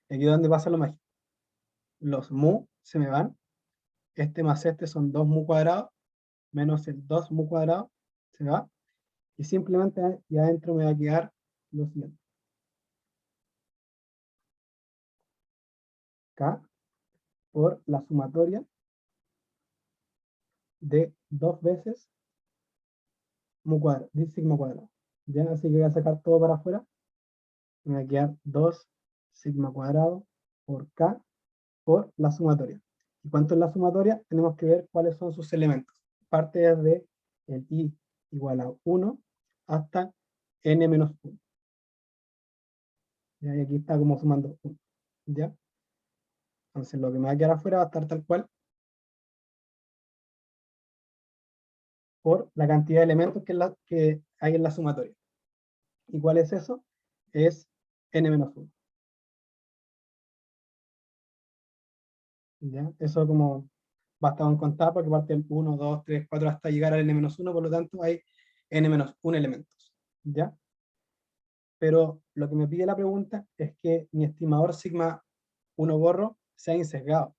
Y aquí es donde pasa lo mágico. Los mu se me van, este más este son 2 mu cuadrados, menos el 2 mu cuadrado, se va, y simplemente ya adentro me va a quedar lo siguiente. K por la sumatoria de dos veces mu cuadrado, de sigma cuadrado. Ya, así que voy a sacar todo para afuera, me va a quedar 2 sigma cuadrado por K por la sumatoria. ¿Y cuánto es la sumatoria? Tenemos que ver cuáles son sus elementos. Parte desde el i igual a 1 hasta n menos 1. ¿Ya? Y aquí está como sumando 1. ¿Ya? Entonces lo que me va a quedar afuera va a estar tal cual por la cantidad de elementos que hay en la sumatoria. ¿Y cuál es eso? Es n menos 1. ¿Ya? Eso como basta con contar porque parte del 1, 2, 3, 4 hasta llegar al n menos 1, por lo tanto hay n menos 1 elementos. ¿Ya? Pero lo que me pide la pregunta es que mi estimador sigma 1 borro sea insesgado.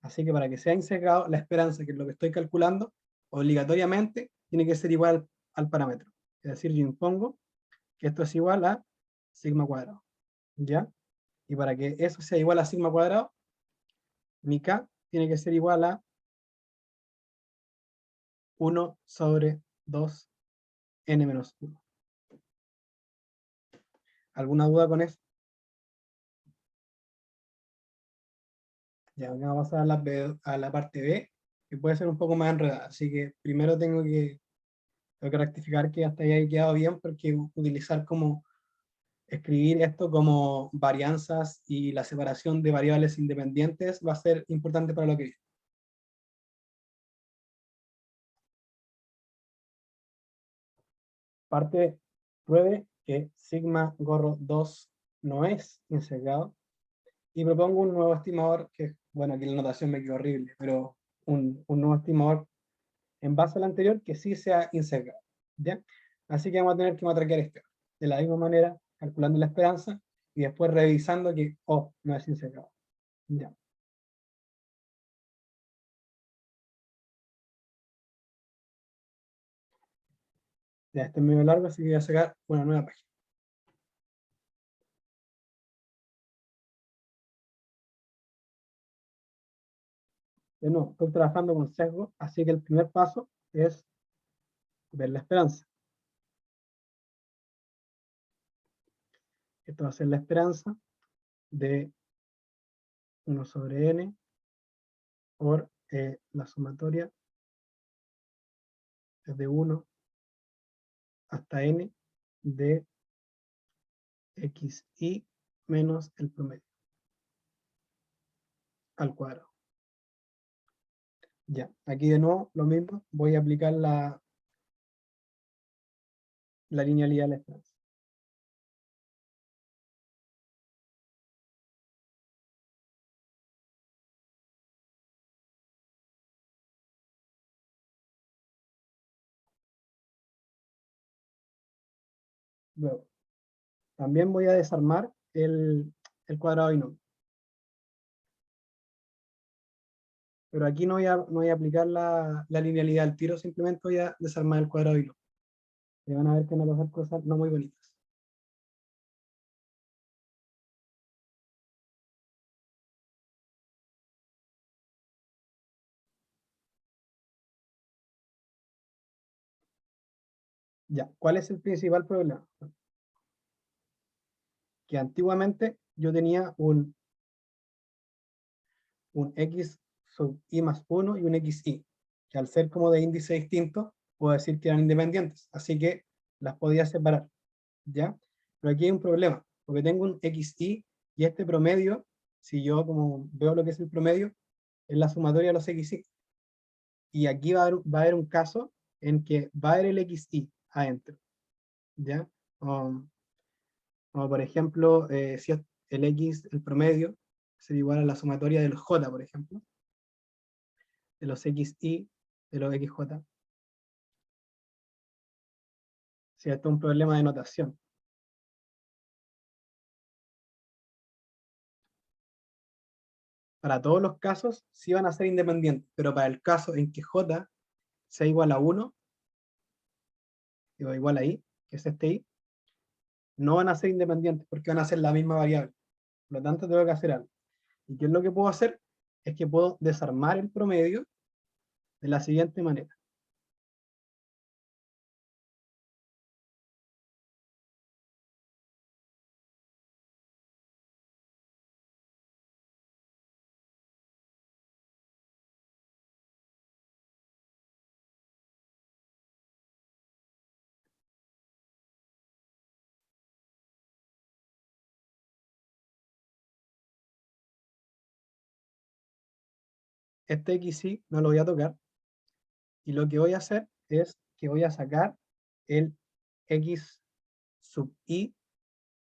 Así que para que sea insesgado, la esperanza, que es lo que estoy calculando, obligatoriamente tiene que ser igual al parámetro. Es decir, yo impongo que esto es igual a sigma cuadrado. ¿Ya? Y para que eso sea igual a sigma cuadrado, mi k tiene que ser igual a 1 sobre 2 n menos 1. ¿Alguna duda con eso? Ya, vamos a pasar a la parte B, que puede ser un poco más enredada. Así que primero tengo que rectificar que hasta ahí haya quedado bien, porque utilizar como escribir esto como varianzas y la separación de variables independientes va a ser importante para lo que viene. Parte pruebe que sigma gorro 2 no es insesgado y propongo un nuevo estimador que, bueno, aquí la notación me quedó horrible, pero un nuevo estimador en base al anterior que sí sea insesgado. ¿Ya? Así que vamos a tener que matraquear este. De la misma manera, calculando la esperanza, y después revisando que, oh, no es insecado. Ya. Ya, este es medio largo, así que voy a sacar una nueva página. De nuevo, estoy trabajando con sesgo, así que el primer paso es ver la esperanza. Esto va a ser la esperanza de 1 sobre n por la sumatoria desde 1 hasta n de xi menos el promedio al cuadrado. Ya, aquí de nuevo lo mismo, voy a aplicar la linealidad de la esperanza. Luego, también voy a desarmar el cuadrado binomio. Pero aquí no voy a aplicar la linealidad al tiro, simplemente voy a desarmar el cuadrado binomio. Y van a ver que van a pasar cosas no muy bonitas. Ya, ¿cuál es el principal problema? Que antiguamente yo tenía un x sub i más 1 y un xi, que al ser como de índice distinto, puedo decir que eran independientes, así que las podía separar, ¿ya? Pero aquí hay un problema, porque tengo un xi y este promedio, si yo como veo lo que es el promedio, es la sumatoria de los xi. Y aquí va a haber un caso en que va a haber el xi adentro, ¿ya? Um, Como por ejemplo, si es el x, el promedio, sería igual a la sumatoria de los j, por ejemplo, de los xi, de los xj. Si esto es un problema de notación. Para todos los casos, sí van a ser independientes, pero para el caso en que j sea igual a 1, o igual a i, que es este i, no van a ser independientes porque van a ser la misma variable. Por lo tanto, tengo que hacer algo. ¿Y qué es lo que puedo hacer? Es que puedo desarmar el promedio de la siguiente manera. Este xi no lo voy a tocar, y lo que voy a hacer es que voy a sacar el x sub i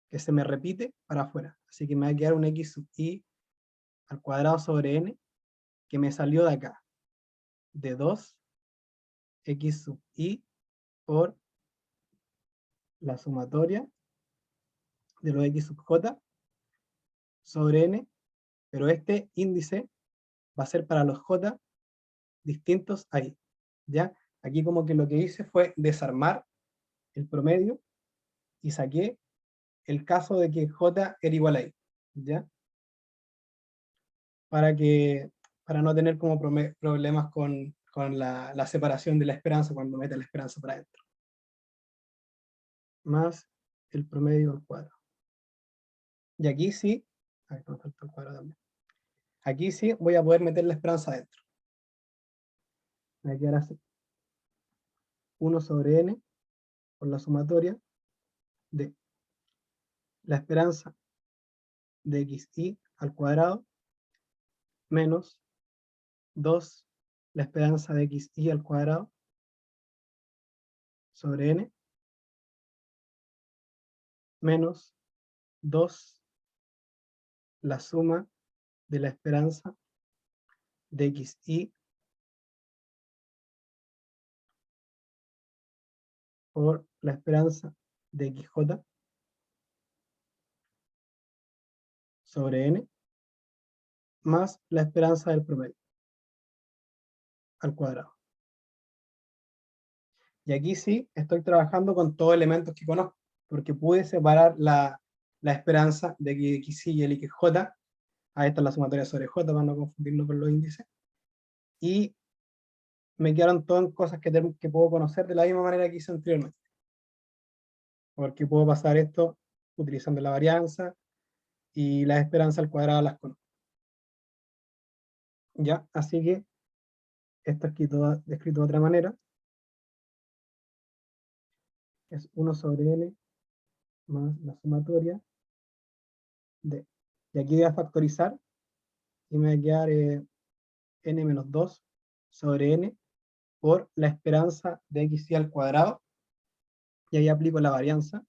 que se me repite para afuera. Así que me va a quedar un x sub i al cuadrado sobre n que me salió de acá, de 2 x sub i por la sumatoria de los x sub j sobre n, pero este índice va a ser para los j distintos ahí, ¿ya? Aquí como que lo que hice fue desarmar el promedio y saqué el caso de que j era igual a i, ¿ya? Para que, para no tener como problemas con la separación de la esperanza cuando mete la esperanza para adentro. Más el promedio al cuadrado. Y aquí sí, me falta el cuadrado también. Aquí sí voy a poder meter la esperanza adentro. Me va a quedar así. 1 sobre n por la sumatoria de la esperanza de xi al cuadrado menos 2 la esperanza de xi al cuadrado sobre n menos 2 la suma de la esperanza de xi por la esperanza de xj sobre n más la esperanza del promedio al cuadrado. Y aquí sí estoy trabajando con todos elementos que conozco, porque pude separar la esperanza de que x y el xj, a esta es la sumatoria sobre j para no confundirlo con los índices, y me quedaron todas cosas que puedo conocer de la misma manera que hice anteriormente, porque puedo pasar esto utilizando la varianza y la esperanza al cuadrado las conozco. ¿Ya? Así que esto descrito de otra manera, es 1 sobre n más la sumatoria de, y aquí voy a factorizar y me va a quedar n menos 2 sobre n por la esperanza de x y al cuadrado, y ahí aplico la varianza,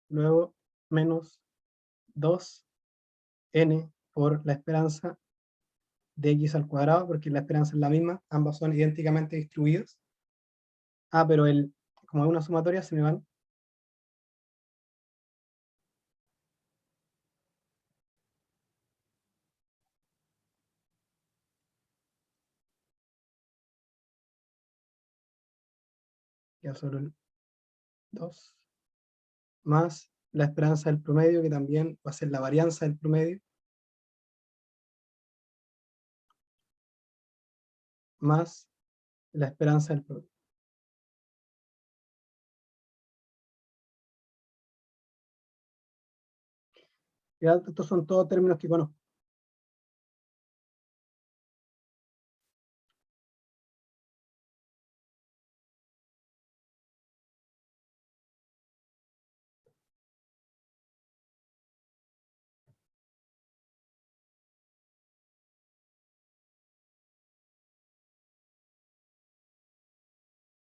luego menos 2n por la esperanza de x al cuadrado, porque la esperanza es la misma, ambas son idénticamente distribuidas. Ah, pero como es una sumatoria, se me van. Ya solo el 2, más la esperanza del promedio, que también va a ser la varianza del promedio, más la esperanza del promedio. Ya, estos son todos términos que conozco.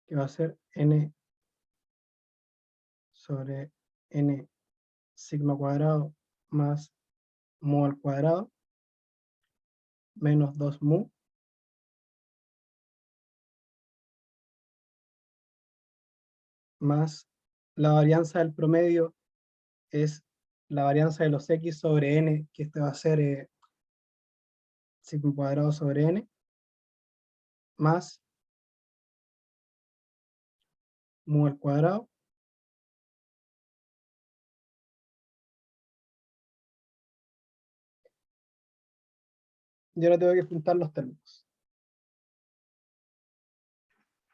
Que va a ser n sobre n sigma cuadrado más mu al cuadrado menos 2 mu más la varianza del promedio es la varianza de los x sobre n, que este va a ser sigma cuadrado sobre n, más mu al cuadrado y ahora tengo que juntar los términos.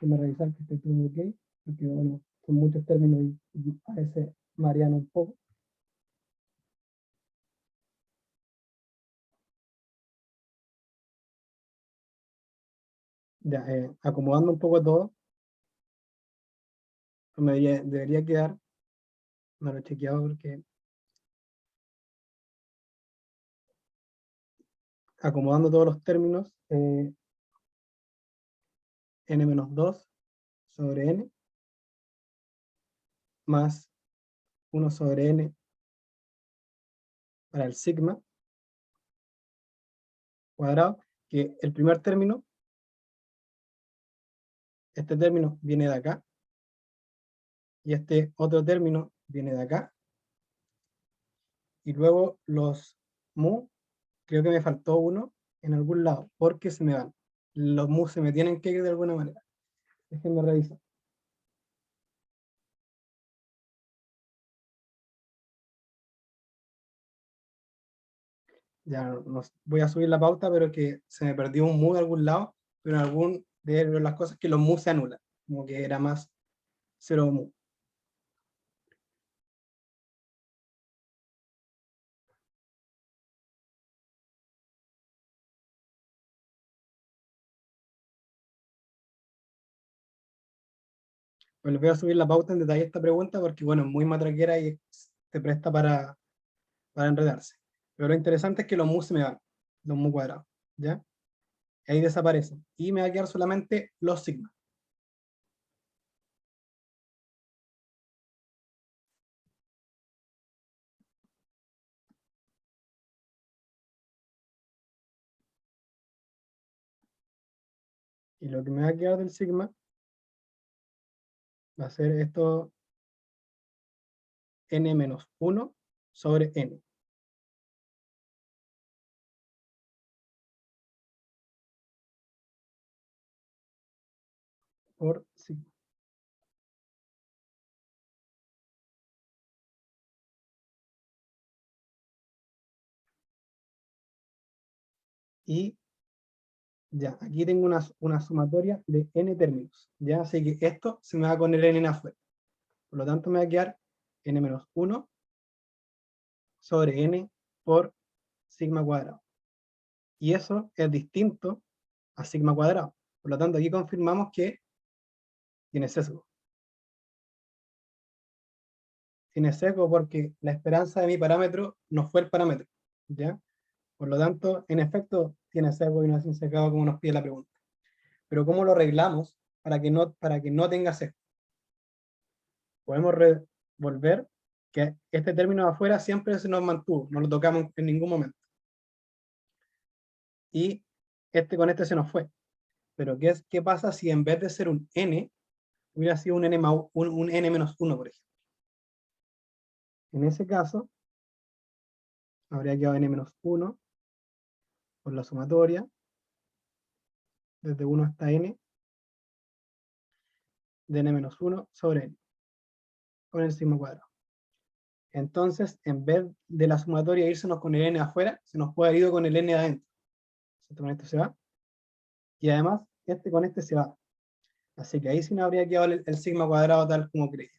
Déjame revisar que esté todo ok, porque bueno, son muchos términos y a veces marean un poco. Ya, acomodando un poco todo, me debería quedar, no lo he chequeado porque acomodando todos los términos, n menos 2 sobre n más 1 sobre n para el sigma cuadrado, que el primer término, este término viene de acá, y este otro término viene de acá, y luego los mu, creo que me faltó uno en algún lado, porque se me van. Los mu se me tienen que ir de alguna manera. Déjenme revisar. Ya voy a subir la pauta, pero que se me perdió un mu de algún lado, pero en algún de las cosas que los mu se anulan, como que era más 0 mu. Pues les voy a subir la pauta en detalle a esta pregunta porque, bueno, es muy matraquera y se presta para enredarse. Pero lo interesante es que los mu se me van, los mu cuadrados, ¿ya? Ahí desaparecen. Y me va a quedar solamente los sigma. Y lo que me va a quedar del sigma va a ser esto n menos 1 sobre n. Por sigma. Y ya, aquí tengo una sumatoria de n términos. Ya, así que esto se me va con el n afuera. Por lo tanto, me va a quedar n menos 1 sobre n por sigma cuadrado. Y eso es distinto a sigma cuadrado. Por lo tanto, aquí confirmamos que tiene sesgo. Tiene sesgo porque la esperanza de mi parámetro no fue el parámetro. ¿Ya? Por lo tanto, en efecto, tiene sesgo y no es insecado como nos pide la pregunta. Pero ¿cómo lo arreglamos para que no tenga sesgo? Podemos revolver que este término de afuera siempre se nos mantuvo, no lo tocamos en ningún momento. Y con este se nos fue. Pero ¿qué pasa si en vez de ser un n, hubiera sido un n, un n menos 1, por ejemplo? En ese caso, habría quedado n menos 1 por la sumatoria, desde 1 hasta n, de n menos 1 sobre n, con el sigma cuadrado. Entonces, en vez de la sumatoria irsenos con el n afuera, se nos puede haber ido con el n adentro. Con esto se va. Y además, con este se va. Así que ahí sí no habría quedado el sigma cuadrado tal como creía.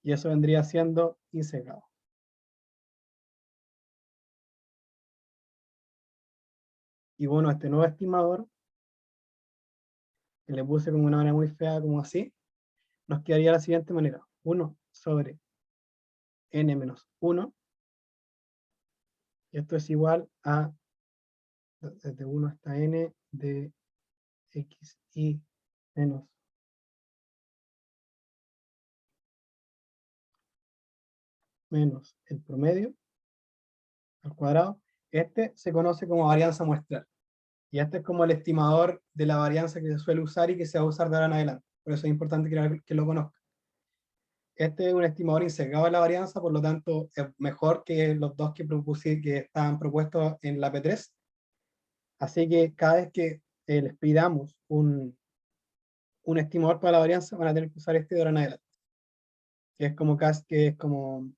Y eso vendría siendo insecado. Y bueno, este nuevo estimador, que le puse como una manera muy fea, como así, nos quedaría de la siguiente manera. 1 sobre n menos 1. Y esto es igual a, desde 1 hasta n, de xi menos el promedio al cuadrado. Este se conoce como varianza muestral. Y este es como el estimador de la varianza que se suele usar y que se va a usar de ahora en adelante. Por eso es importante que lo conozcan. Este es un estimador insegado de la varianza, por lo tanto es mejor que los dos que estaban propuestos en la P3. Así que cada vez que les pidamos un estimador para la varianza, van a tener que usar este de ahora en adelante. Que es como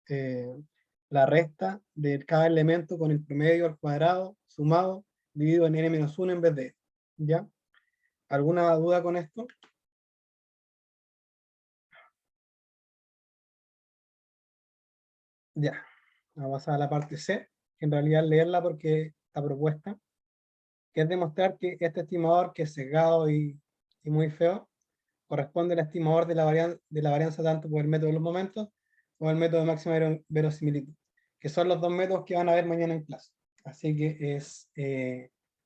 eh, la resta de cada elemento con el promedio al cuadrado sumado dividido en n-1 en vez de. ¿Ya? ¿Alguna duda con esto? Ya. Vamos a pasar a la parte C, que en realidad es leerla porque está propuesta, que es demostrar que este estimador, que es sesgado y muy feo, corresponde al estimador de la varianza tanto por el método de los momentos como el método de máxima verosimilitud, que son los dos métodos que van a ver mañana en clase. Así que es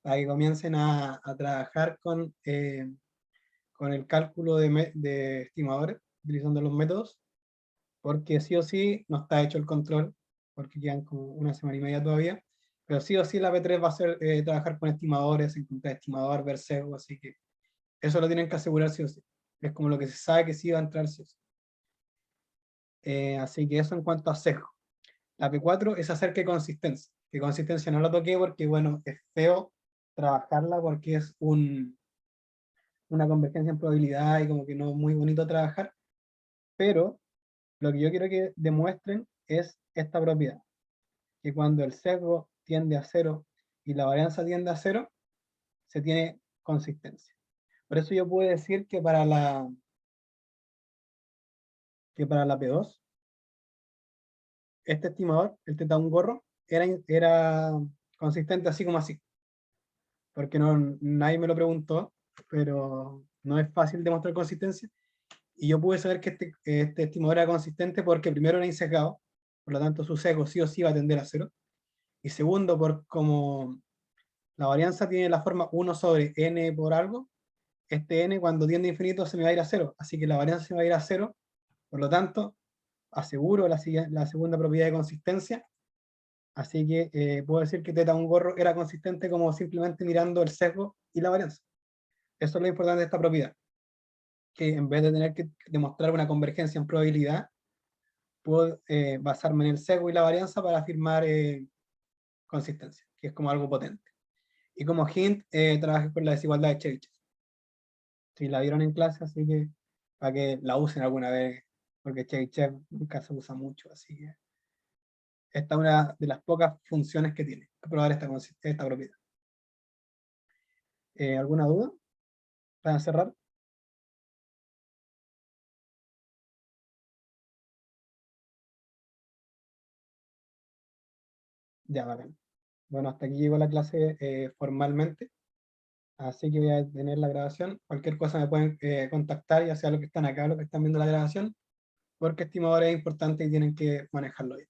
para que comiencen a trabajar con el cálculo de estimadores, utilizando los métodos, porque sí o sí no está hecho el control, porque quedan como una semana y media todavía, pero sí o sí la P3 va a ser trabajar con estimadores, encontrar estimador, ver sesgo, así que eso lo tienen que asegurar sí o sí. Es como lo que se sabe que sí va a entrar sí o sí. Así que eso en cuanto a sesgo. La P4 es hacer que consistencia. Que consistencia no la toqué porque, bueno, es feo trabajarla porque es una convergencia en probabilidad y como que no es muy bonito trabajar, pero lo que yo quiero que demuestren es esta propiedad, que cuando el sesgo tiende a cero y la varianza tiende a cero, se tiene consistencia. Por eso yo puedo decir que para la P2, este estimador, el teta1 gorro, era consistente así como así. Porque nadie me lo preguntó, pero no es fácil demostrar consistencia. Y yo pude saber que este estimador era consistente porque primero era insecado, por lo tanto su sesgo sí o sí va a tender a cero. Y segundo, por como la varianza tiene la forma 1 sobre n por algo, este n cuando tiende a infinito se me va a ir a cero, así que la varianza se me va a ir a cero, por lo tanto, aseguro la segunda propiedad de consistencia, Así que puedo decir que teta un gorro era consistente como simplemente mirando el sesgo y la varianza. Eso es lo importante de esta propiedad, que en vez de tener que demostrar una convergencia en probabilidad, puedo basarme en el sesgo y la varianza para afirmar consistencia, que es como algo potente. Y como hint, trabajé con la desigualdad de Chebyshev. Si la vieron en clase, así que para que la usen alguna vez, porque Chebyshev nunca se usa mucho, así que esta es una de las pocas funciones que tiene, probar esta propiedad. ¿Alguna duda para cerrar? Ya, bacán. Bueno, hasta aquí llegó la clase formalmente, así que voy a tener la grabación. Cualquier cosa me pueden contactar, ya sea los que están acá o los que están viendo la grabación, porque estimadores es importante y tienen que manejarlo bien.